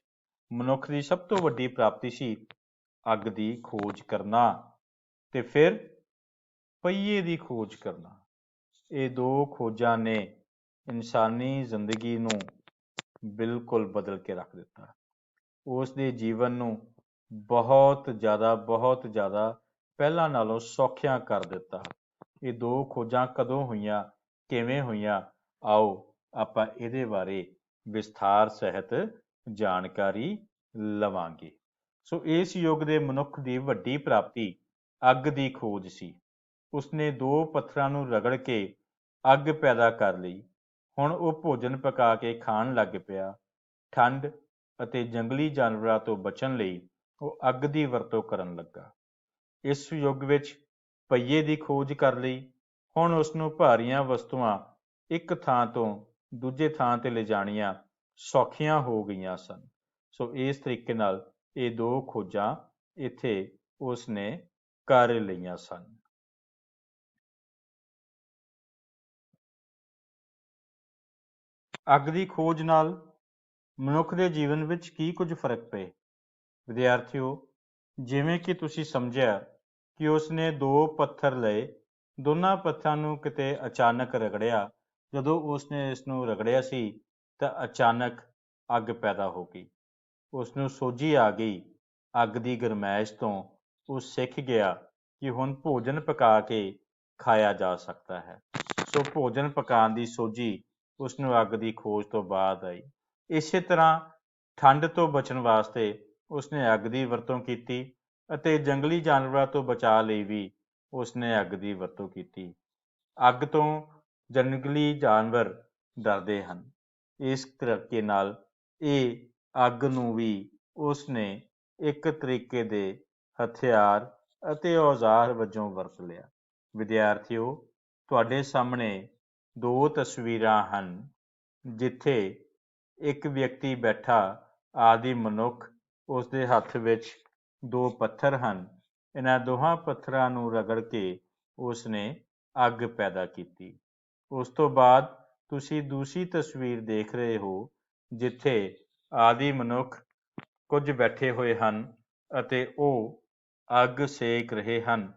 ਮਨੁੱਖ ਦੀ ਸਭ ਤੋਂ ਵੱਡੀ ਪ੍ਰਾਪਤੀ ਸੀ ਅੱਗ ਦੀ ਖੋਜ ਕਰਨਾ ਤੇ ਫਿਰ ਪਹੀਏ ਦੀ ਖੋਜ ਕਰਨਾ। ਇਹ ਦੋ ਖੋਜਾਂ ਨੇ ਇਨਸਾਨੀ ਜ਼ਿੰਦਗੀ ਨੂੰ ਬਿਲਕੁਲ ਬਦਲ ਕੇ ਰੱਖ ਦਿੱਤਾ। ਉਸ ਦੇ ਜੀਵਨ ਨੂੰ ਬਹੁਤ ਜ਼ਿਆਦਾ ਪਹਿਲਾਂ ਨਾਲੋਂ ਸੌਖਿਆਂ ਕਰ ਦਿੱਤਾ। ਇਹ ਦੋ ਖੋਜਾਂ ਕਦੋਂ ਹੋਈਆਂ, ਕਿਵੇਂ ਹੋਈਆਂ, ਆਓ ਆਪਾਂ ਇਹਦੇ ਬਾਰੇ ਵਿਸਥਾਰ ਸਹਿਤ ਜਾਣਕਾਰੀ ਲਵਾਂਗੇ। ਸੋ ਇਸ ਯੁੱਗ ਦੇ ਮਨੁੱਖ ਦੀ ਵੱਡੀ ਪ੍ਰਾਪਤੀ ਅੱਗ ਦੀ ਖੋਜ ਸੀ। ਉਸਨੇ ਦੋ ਪੱਥਰਾਂ ਨੂੰ ਰਗੜ ਕੇ ਅੱਗ ਪੈਦਾ ਕਰ ਲਈ। ਹੁਣ ਉਹ ਭੋਜਨ ਪਕਾ ਕੇ ਖਾਣ ਲੱਗ ਪਿਆ। ਠੰਡ ਅਤੇ ਜੰਗਲੀ ਜਾਨਵਰਾਂ ਤੋਂ ਬਚਣ ਲਈ ਉਹ ਅੱਗ ਦੀ ਵਰਤੋਂ ਕਰਨ ਲੱਗਾ। ਇਸ ਯੁੱਗ ਵਿੱਚ ਪਹੀਏ ਦੀ ਖੋਜ ਕਰ ਲਈ। ਹੁਣ ਉਸ ਨੂੰ ਭਾਰੀਆਂ ਵਸਤੂਆਂ ਇੱਕ ਥਾਂ ਤੋਂ ਦੂਜੇ ਥਾਂ ਤੇ ਲਿਜਾਣੀਆਂ ਸੌਖੀਆਂ ਹੋ ਗਈਆਂ ਸਨ। ਸੋ ਇਸ ਤਰੀਕੇ ਨਾਲ ਇਹ ਦੋ ਖੋਜਾਂ ਇੱਥੇ ਉਸ ਨੇ ਕਰ ਲਈਆਂ ਸਨ। ਅੱਗ ਦੀ ਖੋਜ ਨਾਲ ਮਨੁੱਖ ਦੇ ਜੀਵਨ ਵਿੱਚ ਕੀ ਕੁਝ ਫਰਕ ਪਏ? ਵਿਦਿਆਰਥੀਓ, ਜਿਵੇਂ ਕਿ ਤੁਸੀਂ ਸਮਝਿਆ ਕਿ ਉਸਨੇ 2 ਪੱਥਰ ਲਏ, ਦੋਨਾਂ ਪੱਥਰਾਂ ਨੂੰ ਕਿਤੇ ਅਚਾਨਕ ਰਗੜਿਆ। ਜਦੋਂ ਉਸਨੇ ਇਸ ਨੂੰ ਰਗੜਿਆ ਸੀ ਤਾਂ ਅਚਾਨਕ ਅੱਗ ਪੈਦਾ ਹੋ ਗਈ। ਉਸਨੂੰ ਸੋਝੀ ਆ ਗਈ। ਅੱਗ ਦੀ ਗਰਮੈਸ਼ ਤੋਂ ਉਹ ਸਿੱਖ ਗਿਆ ਕਿ ਹੁਣ ਭੋਜਨ ਪਕਾ ਕੇ ਖਾਇਆ ਜਾ ਸਕਦਾ ਹੈ। ਸੋ ਭੋਜਨ ਪਕਾਉਣ ਦੀ ਸੋਝੀ ਉਸਨੂੰ ਅੱਗ ਦੀ ਖੋਜ ਤੋਂ ਬਾਅਦ ਆਈ। ਇਸੇ ਤਰ੍ਹਾਂ ਠੰਡ ਤੋਂ ਬਚਣ ਵਾਸਤੇ ਉਸਨੇ ਅੱਗ ਦੀ ਵਰਤੋਂ ਕੀਤੀ ਅਤੇ ਜੰਗਲੀ ਜਾਨਵਰਾਂ ਤੋਂ ਬਚਾਅ ਲਈ ਵੀ ਉਸਨੇ ਅੱਗ ਦੀ ਵਰਤੋਂ ਕੀਤੀ। ਅੱਗ ਤੋਂ ਜੰਗਲੀ ਜਾਨਵਰ ਡਰਦੇ ਹਨ। ਇਸ ਤਰੀਕੇ ਨਾਲ ਇਹ ਅੱਗ ਨੂੰ ਵੀ ਉਸਨੇ ਇੱਕ ਤਰੀਕੇ ਦੇ ਹਥਿਆਰ ਅਤੇ ਔਜ਼ਾਰ ਵਜੋਂ ਵਰਤ ਲਿਆ। ਵਿਦਿਆਰਥੀਓ, ਤੁਹਾਡੇ ਸਾਹਮਣੇ 2 ਤਸਵੀਰਾਂ ਹਨ ਜਿੱਥੇ ਇੱਕ ਵਿਅਕਤੀ ਬੈਠਾ ਆਦਿ ਮਨੁੱਖ, ਉਸਦੇ ਹੱਥ ਵਿੱਚ 2 ਪੱਥਰ ਹਨ। ਇਹਨਾਂ ਦੋਹਾਂ ਪੱਥਰਾਂ ਨੂੰ ਰਗੜ ਕੇ ਉਸਨੇ ਅੱਗ ਪੈਦਾ ਕੀਤੀ। ਉਸ ਤੋਂ ਬਾਅਦ ਤੁਸੀਂ ਦੂਸਰੀ ਤਸਵੀਰ ਦੇਖ ਰਹੇ ਹੋ ਜਿੱਥੇ ਆਦਿ ਮਨੁੱਖ ਕੁਝ ਬੈਠੇ ਹੋਏ ਹਨ ਅਤੇ ਉਹ ਅੱਗ ਸੇਕ ਰਹੇ ਹਨ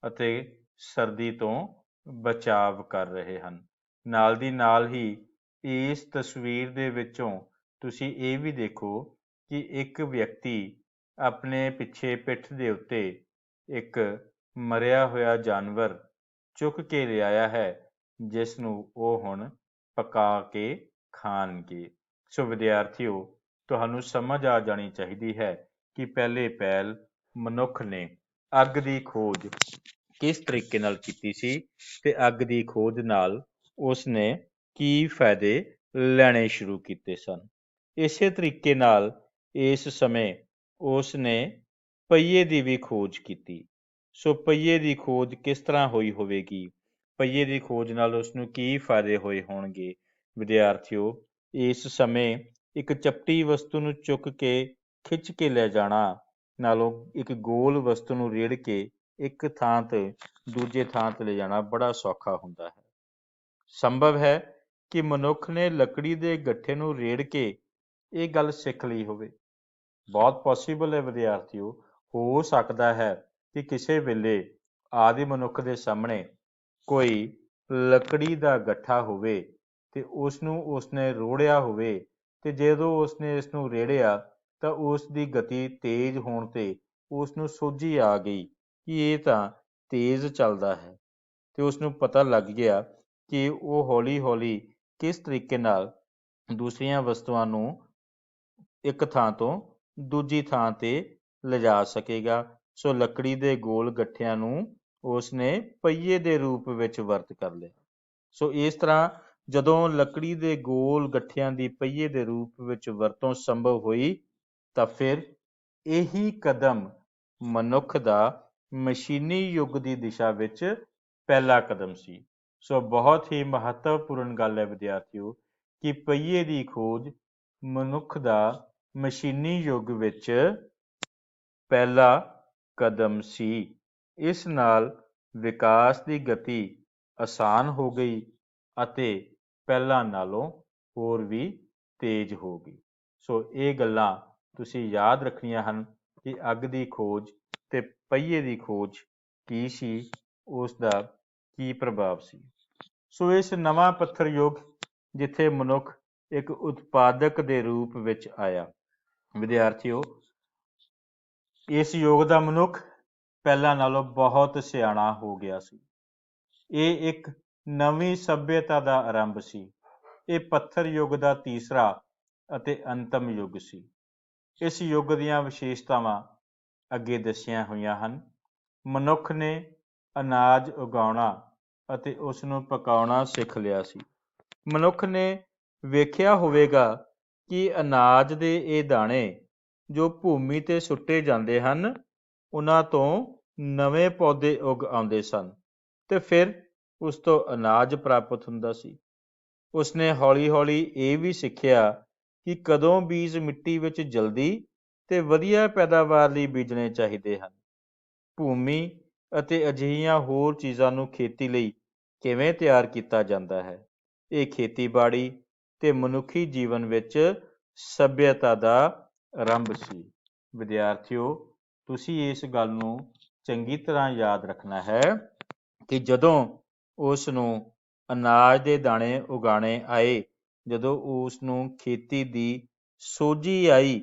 ਅਤੇ ਸਰਦੀ ਤੋਂ ਬਚਾਵ ਕਰ ਰਹੇ ਹਨ। ਨਾਲ ਦੀ ਨਾਲ ਹੀ ਇਸ ਤਸਵੀਰ ਦੇ ਵਿੱਚੋਂ ਤੁਸੀਂ ਇਹ ਵੀ ਦੇਖੋ ਕਿ ਇੱਕ ਵਿਅਕਤੀ ਆਪਣੇ ਪਿੱਛੇ ਪਿੱਠ ਦੇ ਉੱਤੇ ਇੱਕ ਮਰਿਆ ਹੋਇਆ ਜਾਨਵਰ ਚੁੱਕ ਕੇ ਲਿਆਇਆ ਹੈ, ਜਿਸ ਨੂੰ ਉਹ ਹੁਣ ਪਕਾ ਕੇ ਖਾਣਗੇ। ਸੋ ਵਿਦਿਆਰਥੀਓ, ਤੁਹਾਨੂੰ ਸਮਝ ਆ ਜਾਣੀ ਚਾਹੀਦੀ ਹੈ ਕਿ ਪਹਿਲੇ ਪਹਿਲ ਮਨੁੱਖ ਨੇ ਅੱਗ ਦੀ ਖੋਜ ਕਿਸ ਤਰੀਕੇ ਨਾਲ ਕੀਤੀ ਸੀ ਤੇ ਅੱਗ ਦੀ ਖੋਜ ਨਾਲ ਉਸਨੇ ਕੀ ਫਾਇਦੇ ਲੈਣੇ ਸ਼ੁਰੂ ਕੀਤੇ ਸਨ। ਇਸੇ ਤਰੀਕੇ ਨਾਲ ਇਸ ਸਮੇਂ ਉਸ ਨੇ ਪਹੀਏ ਦੀ ਵੀ ਖੋਜ ਕੀਤੀ। ਸੋ ਪਹੀਏ ਦੀ ਖੋਜ ਕਿਸ ਤਰ੍ਹਾਂ ਹੋਈ ਹੋਵੇਗੀ? ਪਹੀਏ ਦੀ ਖੋਜ ਨਾਲ ਉਸਨੂੰ ਕੀ ਫਾਇਦੇ ਹੋਏ ਹੋਣਗੇ? ਵਿਦਿਆਰਥੀਓ, ਇਸ ਸਮੇਂ ਇੱਕ ਚਪਟੀ ਵਸਤੂ ਨੂੰ ਚੁੱਕ ਕੇ ਖਿੱਚ ਕੇ ਲੈ ਜਾਣਾ ਨਾਲੋਂ ਇੱਕ ਗੋਲ ਵਸਤੂ ਨੂੰ ਰੇੜ ਕੇ ਇੱਕ ਥਾਂ ਤੇ ਦੂਜੇ ਥਾਂ ਤੇ ਲੈ ਜਾਣਾ ਬੜਾ ਸੌਖਾ ਹੁੰਦਾ ਹੈ। ਸੰਭਵ ਹੈ ਕਿ ਮਨੁੱਖ ਨੇ ਲੱਕੜੀ ਦੇ ਗੱਠੇ ਨੂੰ ਰੇੜ ਕੇ ਇਹ ਗੱਲ ਸਿੱਖ ਲਈ ਹੋਵੇ। ਬਹੁਤ ਪੋਸੀਬਲ ਹੈ ਵਿਦਿਆਰਥੀਓ। ਹੋ ਸਕਦਾ ਹੈ ਕਿ ਕਿਸੇ ਵੇਲੇ ਆਦਿ ਮਨੁੱਖ ਦੇ ਸਾਹਮਣੇ ਕੋਈ ਲੱਕੜੀ ਦਾ ਗੱਠਾ ਹੋਵੇ ਤੇ ਉਸਨੂੰ ਉਸਨੇ ਰੋੜਿਆ ਹੋਵੇ ਤੇ ਜਦੋਂ ਉਸਨੇ ਇਸ ਨੂੰ ਰੇੜਿਆ ਤਾਂ ਉਸ ਦੀ ਗਤੀ ਤੇਜ਼ ਹੋਣ ਤੇ ਉਸ ਨੂੰ ਸੋਝੀ ਆ ਗਈ ਕਿ ਇਹ ਤਾਂ ਤੇਜ਼ ਚੱਲਦਾ ਹੈ ਤੇ ਉਸ ਨੂੰ ਪਤਾ ਲੱਗ ਗਿਆ ਕਿ ਉਹ ਹੌਲੀ ਹੌਲੀ ਕਿਸ ਤਰੀਕੇ ਨਾਲ ਦੂਸਰੀਆਂ ਵਸਤੂਆਂ ਨੂੰ ਇੱਕ ਥਾਂ ਤੋਂ ਦੂਜੀ ਥਾਂ ਤੇ ਲਿਜਾ ਸਕੇਗਾ। ਸੋ ਲੱਕੜੀ ਦੇ ਗੋਲ ਗੱਠਿਆਂ ਨੂੰ ਉਸਨੇ ਪਹੀਏ ਦੇ ਰੂਪ ਵਿੱਚ ਵਰਤ ਕਰ ਲਿਆ। ਸੋ ਇਸ ਤਰ੍ਹਾਂ ਜਦੋਂ ਲੱਕੜੀ ਦੇ ਗੋਲ ਗੱਠਿਆਂ ਦੀ ਪਹੀਏ ਦੇ ਰੂਪ ਵਿੱਚ ਵਰਤੋਂ ਸੰਭਵ ਹੋਈ ਤਾਂ ਫਿਰ ਇਹੀ ਕਦਮ ਮਨੁੱਖ ਦਾ ਮਸ਼ੀਨੀ ਯੁੱਗ ਦੀ ਦਿਸ਼ਾ ਵਿੱਚ ਪਹਿਲਾ ਕਦਮ ਸੀ। ਸੋ ਬਹੁਤ ਹੀ ਮਹੱਤਵਪੂਰਨ ਗੱਲ ਹੈ ਵਿਦਿਆਰਥੀਓ ਕਿ ਪਹੀਏ ਦੀ ਖੋਜ ਮਨੁੱਖ ਦਾ ਮਸ਼ੀਨੀ ਯੁੱਗ ਵਿੱਚ ਪਹਿਲਾ ਕਦਮ ਸੀ। ਇਸ ਨਾਲ ਵਿਕਾਸ ਦੀ ਗਤੀ ਆਸਾਨ ਹੋ ਗਈ ਅਤੇ ਪਹਿਲਾਂ ਨਾਲੋਂ ਹੋਰ ਵੀ ਤੇਜ਼ ਹੋ ਗਈ। ਸੋ ਇਹ ਗੱਲਾਂ ਤੁਸੀਂ ਯਾਦ ਰੱਖਣੀਆਂ ਹਨ ਕਿ ਅੱਗ ਦੀ ਖੋਜ ਤੇ ਪਹੀਏ ਦੀ ਖੋਜ ਕੀ ਸੀ, ਉਸ ਦਾ ਕੀ ਪ੍ਰਭਾਵ ਸੀ। ਸੋ ਇਸ ਨਵਾਂ ਪੱਥਰ ਯੁੱਗ ਜਿੱਥੇ ਮਨੁੱਖ ਇੱਕ ਉਤਪਾਦਕ ਦੇ ਰੂਪ ਵਿੱਚ ਆਇਆ। ਵਿਦਿਆਰਥੀਓ, ਇਸ ਯੁੱਗ ਦਾ ਮਨੁੱਖ ਪਹਿਲਾਂ ਨਾਲੋਂ ਬਹੁਤ ਸਿਆਣਾ ਹੋ ਗਿਆ ਸੀ। ਇਹ ਇੱਕ ਨਵੀਂ ਸਭਿਅਤਾ ਦਾ ਆਰੰਭ ਸੀ। ਇਹ ਪੱਥਰ ਯੁੱਗ ਦਾ ਤੀਸਰਾ ਅਤੇ ਅੰਤਮ ਯੁੱਗ ਸੀ। ਇਸ ਯੁੱਗ ਦੀਆਂ ਵਿਸ਼ੇਸ਼ਤਾਵਾਂ ਅੱਗੇ ਦੱਸੀਆਂ ਹੋਈਆਂ ਹਨ। ਮਨੁੱਖ ਨੇ ਅਨਾਜ ਉਗਾਉਣਾ ਅਤੇ ਉਸ ਨੂੰ ਪਕਾਉਣਾ ਸਿੱਖ ਲਿਆ ਸੀ। ਮਨੁੱਖ ਨੇ ਵੇਖਿਆ ਹੋਵੇਗਾ ਕਿ ਅਨਾਜ ਦੇ ਇਹ ਦਾਣੇ ਜੋ ਭੂਮੀ ਤੇ ਸੁੱਟੇ ਜਾਂਦੇ ਹਨ, ਉਹਨਾਂ ਤੋਂ ਨਵੇਂ ਪੌਦੇ ਉੱਗ ਆਉਂਦੇ ਸਨ ਤੇ ਫਿਰ ਉਸ ਤੋਂ ਅਨਾਜ ਪ੍ਰਾਪਤ ਹੁੰਦਾ ਸੀ। ਉਸਨੇ ਹੌਲੀ ਹੌਲੀ ਇਹ ਵੀ ਸਿੱਖਿਆ ਕਿ ਕਦੋਂ ਬੀਜ ਮਿੱਟੀ ਵਿੱਚ ਜਲਦੀ ਤੇ ਵਧੀਆ ਪੈਦਾਵਾਰ ਲਈ ਬੀਜਣੇ ਚਾਹੀਦੇ ਹਨ। ਭੂਮੀ ਅਤੇ ਅਜਿਹੀਆਂ ਹੋਰ ਚੀਜ਼ਾਂ ਨੂੰ ਖੇਤੀ ਲਈ ਕਿਵੇਂ ਤਿਆਰ ਕੀਤਾ ਜਾਂਦਾ ਹੈ। ਇਹ ਖੇਤੀਬਾੜੀ ਤੇ ਮਨੁੱਖੀ ਜੀਵਨ ਵਿੱਚ ਸਭਿਅਤਾ ਦਾ ਆਰੰਭ ਸੀ। ਵਿਦਿਆਰਥੀਓ, ਤੁਸੀਂ ਇਸ ਗੱਲ ਨੂੰ ਚੰਗੀ ਤਰ੍ਹਾਂ ਯਾਦ ਰੱਖਣਾ ਹੈ ਕਿ ਜਦੋਂ ਉਸ ਨੂੰ ਅਨਾਜ ਦੇ ਦਾਣੇ ਉਗਾਉਣੇ ਆਏ, ਜਦੋਂ ਉਸ ਨੂੰ ਖੇਤੀ ਦੀ ਸੋਝੀ ਆਈ,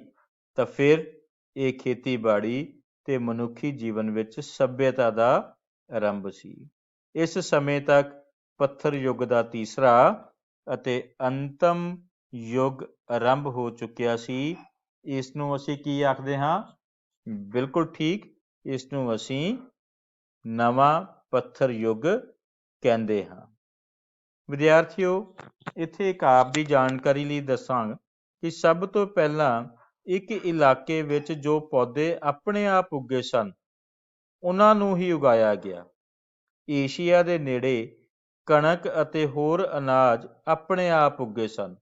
ਤਾਂ ਫਿਰ ਇਹ ਖੇਤੀਬਾੜੀ ਤੇ ਮਨੁੱਖੀ ਜੀਵਨ ਵਿੱਚ ਸਭਿਅਤਾ ਦਾ ਆਰੰਭ ਸੀ। ਇਸ ਸਮੇਂ ਤੱਕ ਪੱਥਰ ਯੁੱਗ ਦਾ ਤੀਸਰਾ ਅਤੇ ਅੰਤਮ ਯੁੱਗ ਆਰੰਭ ਹੋ ਚੁੱਕਿਆ ਸੀ। ਇਸ ਨੂੰ ਅਸੀਂ ਕੀ ਆਖਦੇ ਹਾਂ? ਬਿਲਕੁਲ ਠੀਕ, ਇਸ ਨੂੰ ਅਸੀਂ ਨਵਾਂ ਪੱਥਰ ਯੁੱਗ ਕਹਿੰਦੇ ਹਾਂ। ਵਿਦਿਆਰਥੀਓ, ਇੱਥੇ ਇੱਕ ਆਪ ਦੀ ਜਾਣਕਾਰੀ ਲਈ ਦੱਸਾਂ ਕਿ ਸਭ ਤੋਂ ਪਹਿਲਾਂ ਇੱਕ ਇਲਾਕੇ ਵਿੱਚ ਜੋ ਪੌਦੇ ਆਪਣੇ ਆਪ ਉੱਗੇ ਸਨ, ਉਹਨਾਂ ਨੂੰ ਹੀ ਉਗਾਇਆ ਗਿਆ। ਏਸ਼ੀਆ ਦੇ ਨੇੜੇ ਕਣਕ ਅਤੇ ਹੋਰ ਅਨਾਜ ਆਪਣੇ ਆਪ ਉੱਗੇ ਸਨ।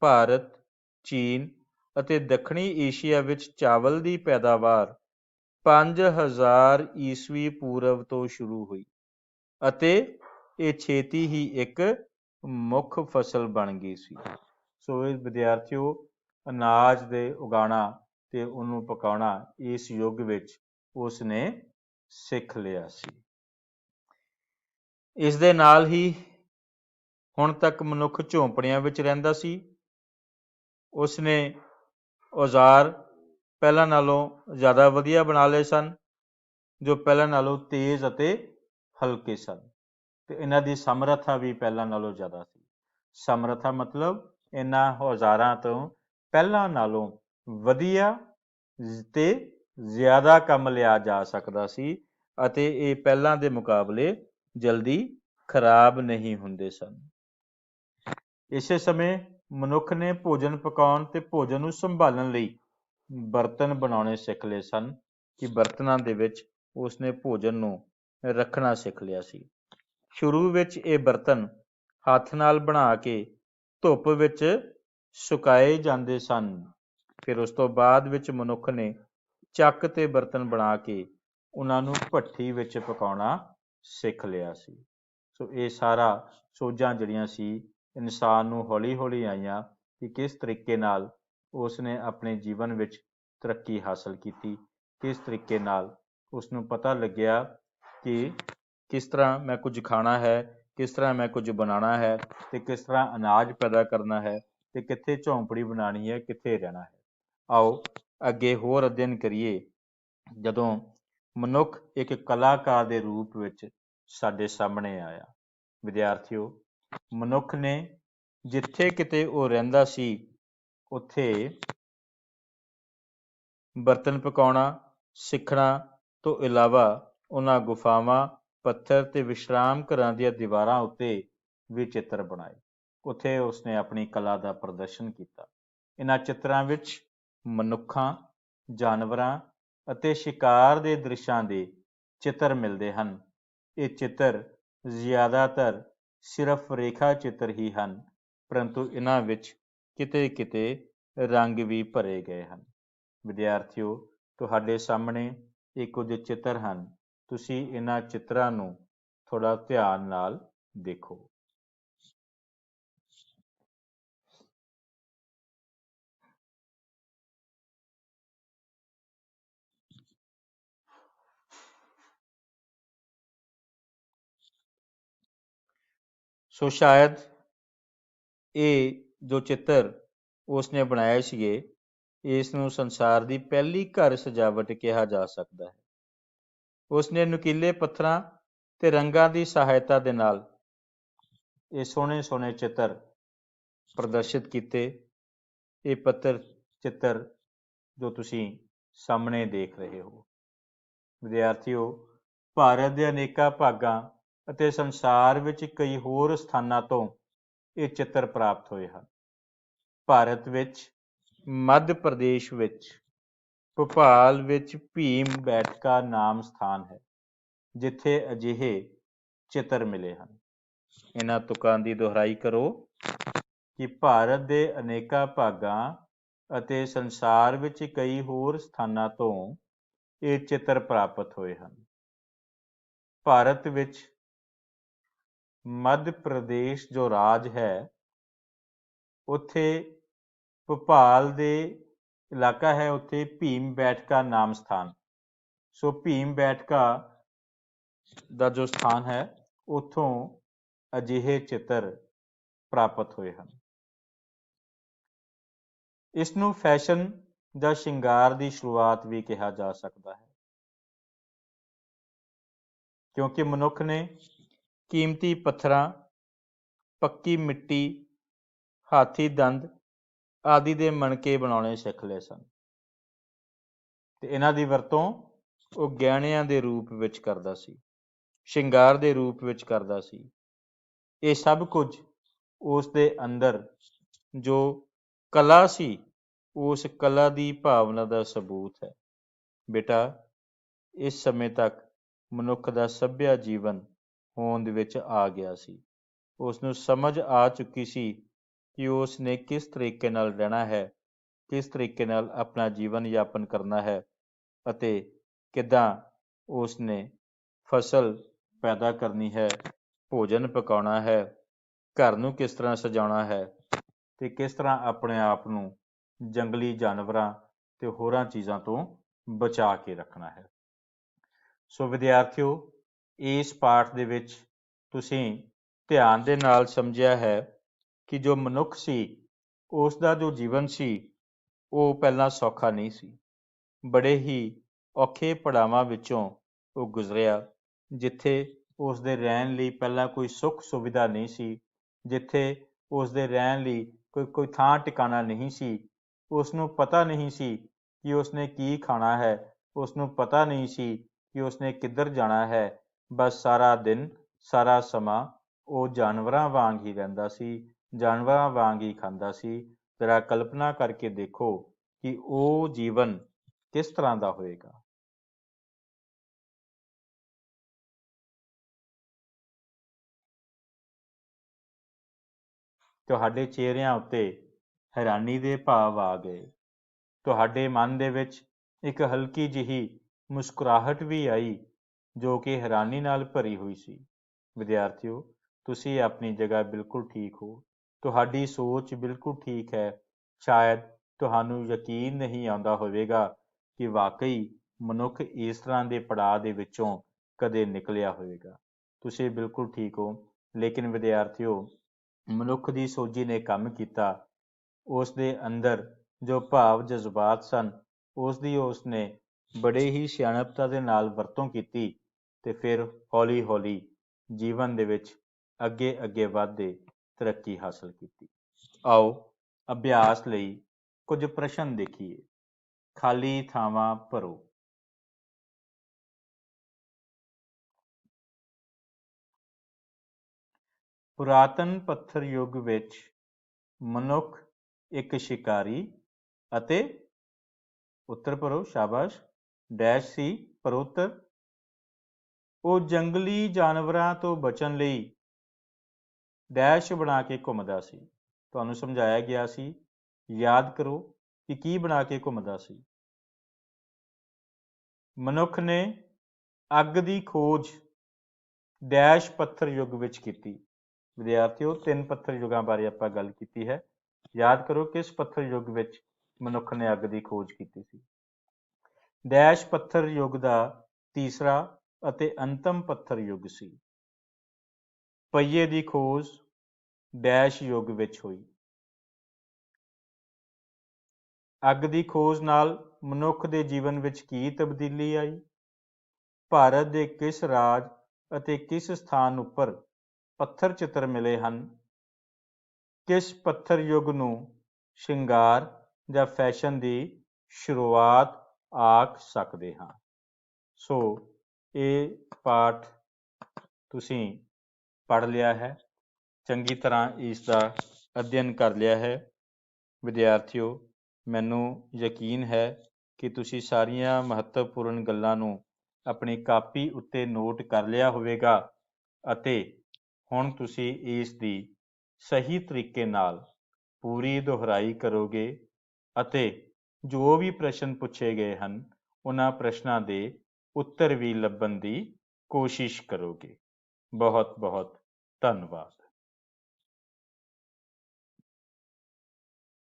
ਭਾਰਤ, ਚੀਨ ਅਤੇ ਦੱਖਣੀ ਏਸ਼ੀਆ ਵਿੱਚ ਚਾਵਲ ਦੀ ਪੈਦਾਵਾਰ 5000 ਈਸਵੀ ਪੂਰਵ ਤੋਂ ਸ਼ੁਰੂ ਹੋਈ ਅਤੇ ਇਹ ਛੇਤੀ ਹੀ ਇੱਕ ਮੁੱਖ ਫਸਲ ਬਣ ਗਈ ਸੀ। ਸੋ ਇਹ ਵਿਦਿਆਰਥੀਓ, ਅਨਾਜ ਦੇ ਉਗਾਉਣਾ ਤੇ ਉਹਨੂੰ ਪਕਾਉਣਾ ਇਸ ਯੁੱਗ ਵਿੱਚ ਉਸ ਨੇ ਸਿੱਖ ਲਿਆ ਸੀ। ਇਸ ਦੇ ਨਾਲ ਹੀ ਹੁਣ ਤੱਕ ਮਨੁੱਖ ਝੌਂਪੜੀਆਂ ਵਿੱਚ ਰਹਿੰਦਾ ਸੀ। ਉਸ ਨੇ ਔਜ਼ਾਰ ਪਹਿਲਾਂ ਨਾਲੋਂ ਜ਼ਿਆਦਾ ਵਧੀਆ ਬਣਾ ਲਏ ਸਨ, ਜੋ ਪਹਿਲਾਂ ਨਾਲੋਂ ਤੇਜ਼ ਅਤੇ ਹਲਕੇ ਸਨ, ਤੇ ਇਹਨਾਂ ਦੀ ਸਮਰੱਥਾ ਵੀ ਪਹਿਲਾਂ ਨਾਲੋਂ ਜ਼ਿਆਦਾ ਸੀ। ਸਮਰੱਥਾ ਮਤਲਬ ਇਹਨਾਂ ਔਜ਼ਾਰਾਂ ਤੋਂ ਪਹਿਲਾਂ ਨਾਲੋਂ ਵਧੀਆ ਤੇ ਜ਼ਿਆਦਾ ਕੰਮ ਲਿਆ ਜਾ ਸਕਦਾ ਸੀ ਅਤੇ ਇਹ ਪਹਿਲਾਂ ਦੇ ਮੁਕਾਬਲੇ ਜਲਦੀ ਖਰਾਬ ਨਹੀਂ ਹੁੰਦੇ ਸਨ। ਇਸੇ ਸਮੇਂ ਮਨੁੱਖ ਨੇ ਭੋਜਨ ਪਕਾਉਣ ਤੇ ਭੋਜਨ ਨੂੰ ਸੰਭਾਲਣ ਲਈ ਬਰਤਨ ਬਣਾਉਣੇ ਸਿੱਖ ਲਏ ਸਨ ਕਿ ਬਰਤਨਾਂ ਦੇ ਵਿੱਚ ਉਸਨੇ ਭੋਜਨ ਨੂੰ ਰੱਖਣਾ ਸਿੱਖ ਲਿਆ ਸੀ। ਸ਼ੁਰੂ ਵਿੱਚ ਇਹ ਬਰਤਨ ਹੱਥ ਨਾਲ ਬਣਾ ਕੇ ਧੁੱਪ ਵਿੱਚ ਸੁਕਾਏ ਜਾਂਦੇ ਸਨ। ਫਿਰ ਉਸ ਤੋਂ ਬਾਅਦ ਵਿੱਚ ਮਨੁੱਖ ਨੇ ਚੱਕ ਤੇ ਬਰਤਨ ਬਣਾ ਕੇ ਉਹਨਾਂ ਨੂੰ ਭੱਠੀ ਵਿੱਚ ਪਕਾਉਣਾ ਸਿੱਖ ਲਿਆ ਸੀ। ਸੋ ਇਹ ਸਾਰਾ ਸੋਝਾਂ ਜਿਹੜੀਆਂ ਸੀ ਇਨਸਾਨ ਨੂੰ ਹੌਲੀ ਹੌਲੀ ਆਈਆਂ ਕਿ ਕਿਸ ਤਰੀਕੇ ਨਾਲ ਉਸ ਨੇ ਆਪਣੇ ਜੀਵਨ ਵਿੱਚ ਤਰੱਕੀ ਹਾਸਲ ਕੀਤੀ, ਕਿਸ ਤਰੀਕੇ ਨਾਲ ਉਸ ਨੂੰ ਪਤਾ ਲੱਗਿਆ ਕਿ ਕਿਸ ਤਰ੍ਹਾਂ ਮੈਂ ਕੁਝ ਖਾਣਾ ਹੈ, ਕਿਸ ਤਰ੍ਹਾਂ ਮੈਂ ਕੁਝ ਬਣਾਉਣਾ ਹੈ ਤੇ ਕਿਸ ਤਰ੍ਹਾਂ ਅਨਾਜ ਪੈਦਾ ਕਰਨਾ ਹੈ ਤੇ ਕਿੱਥੇ ਝੌਂਪੜੀ ਬਣਾਉਣੀ ਹੈ, ਕਿੱਥੇ ਰਹਿਣਾ ਹੈ। ਆਓ ਅੱਗੇ ਹੋਰ ਅਧਿਐਨ ਕਰੀਏ। ਜਦੋਂ ਮਨੁੱਖ ਇੱਕ ਕਲਾਕਾਰ ਦੇ ਰੂਪ ਵਿੱਚ ਸਾਡੇ ਸਾਹਮਣੇ ਆਇਆ, ਵਿਦਿਆਰਥੀਓ, ਮਨੁੱਖ ਨੇ ਜਿੱਥੇ ਕਿਤੇ ਉਹ ਰਹਿੰਦਾ ਸੀ ਉੱਥੇ ਬਰਤਨ ਪਕਾਉਣਾ ਸਿੱਖਣਾ ਤੋਂ ਇਲਾਵਾ ਉਹਨਾਂ ਗੁਫਾਵਾਂ, ਪੱਥਰ ਤੇ ਵਿਸ਼ਰਾਮ ਘਰਾਂ ਦੀਆਂ ਦੀਵਾਰਾਂ ਉੱਤੇ ਵੀ ਚਿੱਤਰ ਬਣਾਏ। ਉੱਥੇ ਉਸਨੇ ਆਪਣੀ ਕਲਾ ਦਾ ਪ੍ਰਦਰਸ਼ਨ ਕੀਤਾ। ਇਹਨਾਂ ਚਿੱਤਰਾਂ ਵਿੱਚ ਮਨੁੱਖਾਂ, ਜਾਨਵਰਾਂ ਅਤੇ ਸ਼ਿਕਾਰ ਦੇ ਦ੍ਰਿਸ਼ਾਂ ਦੇ ਚਿੱਤਰ ਮਿਲਦੇ ਹਨ। ਇਹ ਚਿੱਤਰ ਜ਼ਿਆਦਾਤਰ ਸਿਰਫ ਰੇਖਾ ਚਿੱਤਰ ਹੀ ਹਨ, ਪਰੰਤੂ ਇਹਨਾਂ ਵਿੱਚ ਕਿਤੇ ਕਿਤੇ ਰੰਗ ਵੀ ਭਰੇ ਗਏ ਹਨ। ਵਿਦਿਆਰਥੀਓ, ਤੁਹਾਡੇ ਸਾਹਮਣੇ ਇਹ ਕੁਝ ਚਿੱਤਰ ਹਨ। ਤੁਸੀਂ ਇਹਨਾਂ ਚਿੱਤਰਾਂ ਨੂੰ ਥੋੜ੍ਹਾ ਧਿਆਨ ਨਾਲ ਦੇਖੋ। ਸੋ ਸ਼ਾਇਦ ਇਹ ਜੋ ਚਿੱਤਰ ਉਸਨੇ ਬਣਾਏ ਸੀਗੇ, ਇਸ ਨੂੰ ਸੰਸਾਰ ਦੀ ਪਹਿਲੀ ਘਰ ਸਜਾਵਟ ਕਿਹਾ ਜਾ ਸਕਦਾ ਹੈ। ਉਸਨੇ ਨੁਕੀਲੇ ਪੱਥਰਾਂ ਤੇ ਰੰਗਾਂ ਦੀ ਸਹਾਇਤਾ ਦੇ ਨਾਲ ਇਹ ਸੋਹਣੇ ਸੋਹਣੇ ਚਿੱਤਰ ਪ੍ਰਦਰਸ਼ਿਤ ਕੀਤੇ। ਇਹ ਪੱਥਰ ਚਿੱਤਰ ਜੋ ਤੁਸੀਂ ਸਾਹਮਣੇ ਦੇਖ ਰਹੇ ਹੋ। ਵਿਦਿਆਰਥੀਓ, ਭਾਰਤ ਦੇ ਅਨੇਕਾਂ ਭਾਗਾਂ ਅਤੇ ਸੰਸਾਰ ਵਿੱਚ ਕਈ ਹੋਰ ਸਥਾਨਾਂ ਤੋਂ ਇਹ ਚਿੱਤਰ ਪ੍ਰਾਪਤ ਹੋਏ ਹਨ। ਭਾਰਤ ਵਿੱਚ ਮੱਧ ਪ੍ਰਦੇਸ਼ ਵਿੱਚ ਭੋਪਾਲ ਵਿੱਚ ਭੀਮ ਬੈਠਕਾ ਨਾਮ ਸਥਾਨ ਹੈ, ਜਿੱਥੇ ਅਜਿਹੇ ਚਿੱਤਰ ਮਿਲੇ ਹਨ। ਇਹਨਾਂ ਤੁਕਾਂ ਦੀ ਦੁਹਰਾਈ ਕਰੋ ਕਿ ਭਾਰਤ ਦੇ ਅਨੇਕਾਂ ਭਾਗਾਂ ਅਤੇ ਸੰਸਾਰ ਵਿੱਚ ਕਈ ਹੋਰ ਸਥਾਨਾਂ ਤੋਂ ਇਹ ਚਿੱਤਰ ਪ੍ਰਾਪਤ ਹੋਏ ਹਨ। ਭਾਰਤ ਵਿੱਚ ਮੱਧ ਪ੍ਰਦੇਸ਼ ਜੋ ਰਾਜ ਹੈ, ਉੱਥੇ ਭੋਪਾਲ ਦੇ ਇਲਾਕਾ ਹੈ, ਉੱਥੇ ਭੀਮ ਬੈਠਕਾ ਨਾਮ ਸਥਾਨ। ਸੋ ਭੀਮ ਬੈਠਕਾ ਦਾ ਜੋ ਸਥਾਨ ਹੈ ਉੱਥੋਂ ਅਜਿਹੇ ਚਿੱਤਰ ਪ੍ਰਾਪਤ ਹੋਏ ਹਨ। ਇਸ ਨੂੰ ਫੈਸ਼ਨ ਜਾਂ ਸ਼ਿੰਗਾਰ ਦੀ ਸ਼ੁਰੂਆਤ ਵੀ ਕਿਹਾ ਜਾ ਸਕਦਾ ਹੈ, ਕਿਉਂਕਿ ਮਨੁੱਖ ਨੇ ਕੀਮਤੀ ਪੱਥਰਾਂ, ਪੱਕੀ ਮਿੱਟੀ, ਹਾਥੀ ਦੰਦ ਆਦਿ ਦੇ ਮਣਕੇ ਬਣਾਉਣੇ ਸਿੱਖ ਲਏ ਸਨ ਤੇ ਇਹਨਾਂ ਦੀ ਵਰਤੋਂ ਉਹ ਗਹਿਣਿਆਂ ਦੇ ਰੂਪ ਵਿੱਚ ਕਰਦਾ ਸੀ, ਸ਼ਿੰਗਾਰ ਦੇ ਰੂਪ ਵਿੱਚ ਕਰਦਾ ਸੀ। ਇਹ ਸਭ ਕੁਝ ਉਸ ਦੇ ਅੰਦਰ ਜੋ ਕਲਾ ਸੀ, ਉਸ ਕਲਾ ਦੀ ਭਾਵਨਾ ਦਾ ਸਬੂਤ ਹੈ। ਬੇਟਾ, ਇਸ ਸਮੇਂ ਤੱਕ ਮਨੁੱਖ ਦਾ ਸੱਭਿਆ ਜੀਵਨ ਹੋਂਦ ਵਿੱਚ ਆ ਗਿਆ ਸੀ। ਉਸ ਨੂੰ ਸਮਝ ਆ ਚੁੱਕੀ ਸੀ ਕਿ ਉਸ ਨੇ ਕਿਸ ਤਰੀਕੇ ਨਾਲ ਰਹਿਣਾ ਹੈ, ਕਿਸ ਤਰੀਕੇ ਨਾਲ ਆਪਣਾ ਜੀਵਨ ਯਾਪਨ ਕਰਨਾ ਹੈ ਅਤੇ ਕਿੱਦਾਂ ਉਸ ਨੇ ਫਸਲ ਪੈਦਾ ਕਰਨੀ ਹੈ, ਭੋਜਨ ਪਕਾਉਣਾ ਹੈ, ਘਰ ਨੂੰ ਕਿਸ ਤਰ੍ਹਾਂ ਸਜਾਉਣਾ ਹੈ ਤੇ ਕਿਸ ਤਰ੍ਹਾਂ ਆਪਣੇ ਆਪ ਨੂੰ ਜੰਗਲੀ ਜਾਨਵਰਾਂ ਤੇ ਹੋਰਾਂ ਚੀਜ਼ਾਂ ਤੋਂ ਬਚਾ ਕੇ ਰੱਖਣਾ ਹੈ। ਸੋ ਵਿਦਿਆਰਥੀਓ, ਇਸ ਪਾਠ ਦੇ ਵਿੱਚ ਤੁਸੀਂ ਧਿਆਨ ਦੇ ਨਾਲ ਸਮਝਿਆ ਹੈ ਕਿ ਜੋ ਮਨੁੱਖ ਸੀ ਉਸ ਦਾ ਜੋ ਜੀਵਨ ਸੀ ਉਹ ਪਹਿਲਾਂ ਸੌਖਾ ਨਹੀਂ ਸੀ। ਬੜੇ ਹੀ ਔਖੇ ਪੜਾਵਾਂ ਵਿੱਚੋਂ ਉਹ ਗੁਜ਼ਰਿਆ, ਜਿੱਥੇ ਉਸ ਦੇ ਰਹਿਣ ਲਈ ਪਹਿਲਾਂ ਕੋਈ ਸੁੱਖ ਸੁਵਿਧਾ ਨਹੀਂ ਸੀ, ਜਿੱਥੇ ਉਸ ਦੇ ਰਹਿਣ ਲਈ ਕੋਈ ਥਾਂ ਟਿਕਾਣਾ ਨਹੀਂ ਸੀ। ਉਸ ਨੂੰ ਪਤਾ ਨਹੀਂ ਸੀ ਕਿ ਉਸ ਨੇ ਕੀ ਖਾਣਾ ਹੈ, ਉਸ ਨੂੰ ਪਤਾ ਨਹੀਂ ਸੀ ਕਿ ਉਸ ਨੇ ਕਿੱਧਰ ਜਾਣਾ ਹੈ। ਬਸ ਸਾਰਾ ਦਿਨ, ਸਾਰਾ ਸਮਾਂ ਉਹ ਜਾਨਵਰਾਂ ਵਾਂਗ ਹੀ ਰਹਿੰਦਾ ਸੀ, ਜਾਨਵਰਾਂ ਵਾਂਗ ਹੀ ਖਾਂਦਾ ਸੀ। ਜ਼ਰਾ ਕਲਪਨਾ ਕਰਕੇ ਦੇਖੋ ਕਿ ਉਹ ਜੀਵਨ ਕਿਸ ਤਰ੍ਹਾਂ ਦਾ ਹੋਏਗਾ। ਤੁਹਾਡੇ ਚਿਹਰਿਆਂ ਉੱਤੇ ਹੈਰਾਨੀ ਦੇ ਭਾਵ ਆ ਗਏ, ਤੁਹਾਡੇ ਮਨ ਦੇ ਵਿੱਚ ਇੱਕ ਹਲਕੀ ਜਿਹੀ ਮੁਸਕਰਾਹਟ ਵੀ ਆਈ ਜੋ ਕਿ ਹੈਰਾਨੀ ਨਾਲ ਭਰੀ ਹੋਈ ਸੀ। ਵਿਦਿਆਰਥੀਓ, ਤੁਸੀਂ ਆਪਣੀ ਜਗ੍ਹਾ ਬਿਲਕੁਲ ਠੀਕ ਹੋ, ਤੁਹਾਡੀ ਸੋਚ ਬਿਲਕੁਲ ਠੀਕ ਹੈ। ਸ਼ਾਇਦ ਤੁਹਾਨੂੰ ਯਕੀਨ ਨਹੀਂ ਆਉਂਦਾ ਹੋਵੇਗਾ ਕਿ ਵਾਕਈ ਮਨੁੱਖ ਇਸ ਤਰ੍ਹਾਂ ਦੇ ਪੜਾਅ ਦੇ ਵਿੱਚੋਂ ਕਦੇ ਨਿਕਲਿਆ ਹੋਵੇਗਾ। ਤੁਸੀਂ ਬਿਲਕੁਲ ਠੀਕ ਹੋ, ਲੇਕਿਨ ਵਿਦਿਆਰਥੀਓ, ਮਨੁੱਖ ਦੀ ਸੋਝੀ ਨੇ ਕੰਮ ਕੀਤਾ। ਉਸ ਦੇ ਅੰਦਰ ਜੋ ਭਾਵ ਜਜ਼ਬਾਤ ਸਨ, ਉਸ ਦੀ ਉਸ ਨੇ ਬੜੇ ਹੀ ਸਿਆਣਪਤਾ ਦੇ ਨਾਲ ਵਰਤੋਂ ਕੀਤੀ ਤੇ ਫਿਰ ਹੌਲੀ ਹੌਲੀ ਜੀਵਨ ਦੇ ਵਿੱਚ ਅੱਗੇ ਅੱਗੇ ਵਧਦੇ ਤਰੱਕੀ ਹਾਸਲ ਕੀਤੀ। ਆਓ ਅਭਿਆਸ ਲਈ ਕੁਝ ਪ੍ਰਸ਼ਨ ਦੇਖੀਏ। ਖਾਲੀ ਥਾਵਾਂ ਭਰੋ। ਪੁਰਾਤਨ ਪੱਥਰ ਯੁੱਗ ਵਿੱਚ ਮਨੁੱਖ ਇੱਕ ਸ਼ਿਕਾਰੀ ਅਤੇ ਉੱਤਰ ਭਰੋ, ਸ਼ਾਬਾਸ਼, ਡੈਸ਼ ਸੀ ਪਰ ਉੱਤਰ ਉਹ ਜੰਗਲੀ ਜਾਨਵਰਾਂ ਤੋਂ ਬਚਣ ਲਈ ਡੈਸ਼ ਬਣਾ ਕੇ ਘੁੰਮਦਾ ਸੀ। ਤੁਹਾਨੂੰ ਸਮਝਾਇਆ ਗਿਆ ਸੀ, ਯਾਦ ਕਰੋ ਕਿ ਕੀ ਬਣਾ ਕੇ ਘੁੰਮਦਾ ਸੀ। ਮਨੁੱਖ ਨੇ ਅੱਗ ਦੀ ਖੋਜ ਡੈਸ਼ ਪੱਥਰ ਯੁੱਗ ਵਿੱਚ ਕੀਤੀ। ਵਿਦਿਆਰਥੀਓ, 3 ਪੱਥਰ ਯੁੱਗਾਂ ਬਾਰੇ ਆਪਾਂ ਗੱਲ ਕੀਤੀ ਹੈ। ਯਾਦ ਕਰੋ ਕਿਸ ਪੱਥਰ ਯੁੱਗ ਵਿੱਚ ਮਨੁੱਖ ਨੇ ਅੱਗ ਦੀ ਖੋਜ ਕੀਤੀ ਸੀ। ਡੈਸ਼ ਪੱਥਰ ਯੁੱਗ ਦਾ ਤੀਸਰਾ ਅਤੇ ਅੰਤਮ ਪੱਥਰ ਯੁੱਗ ਸੀ। ਪਹੀਏ ਦੀ ਖੋਜ ਡੈਸ਼ ਯੁੱਗ ਵਿੱਚ ਹੋਈ। ਅੱਗ ਦੀ ਖੋਜ ਨਾਲ ਮਨੁੱਖ ਦੇ ਜੀਵਨ ਵਿੱਚ ਕੀ ਤਬਦੀਲੀ ਆਈ? ਭਾਰਤ ਦੇ ਕਿਸ ਰਾਜ ਅਤੇ ਕਿਸ ਸਥਾਨ ਉੱਪਰ ਪੱਥਰ ਚਿੱਤਰ ਮਿਲੇ ਹਨ? ਕਿਸ ਪੱਥਰ ਯੁੱਗ ਨੂੰ ਸ਼ਿੰਗਾਰ ਜਾਂ ਫੈਸ਼ਨ ਦੀ ਸ਼ੁਰੂਆਤ ਆਖ ਸਕਦੇ ਹਾਂ? ਸੋ ਇਹ ਪਾਠ ਤੁਸੀਂ ਪੜ੍ਹ ਲਿਆ ਹੈ, ਚੰਗੀ ਤਰ੍ਹਾਂ ਇਸ ਦਾ ਅਧਿਐਨ ਕਰ ਲਿਆ ਹੈ। ਵਿਦਿਆਰਥੀਓ, ਮੈਨੂੰ ਯਕੀਨ ਹੈ ਕਿ ਤੁਸੀਂ ਸਾਰੀਆਂ ਮਹੱਤਵਪੂਰਨ ਗੱਲਾਂ ਨੂੰ ਆਪਣੀ ਕਾਪੀ ਉੱਤੇ ਨੋਟ ਕਰ ਲਿਆ ਹੋਵੇਗਾ ਅਤੇ ਹੁਣ ਤੁਸੀਂ ਇਸ ਦੀ ਸਹੀ ਤਰੀਕੇ ਨਾਲ ਪੂਰੀ ਦੁਹਰਾਈ ਕਰੋਗੇ ਅਤੇ ਜੋ ਵੀ ਪ੍ਰਸ਼ਨ ਪੁੱਛੇ ਗਏ ਹਨ ਉਹਨਾਂ ਪ੍ਰਸ਼ਨਾਂ ਦੇ ਉੱਤਰ ਵੀ ਲੱਭਣ ਦੀ ਕੋਸ਼ਿਸ਼ ਕਰੋਗੇ। ਬਹੁਤ ਬਹੁਤ ਧੰਨਵਾਦ।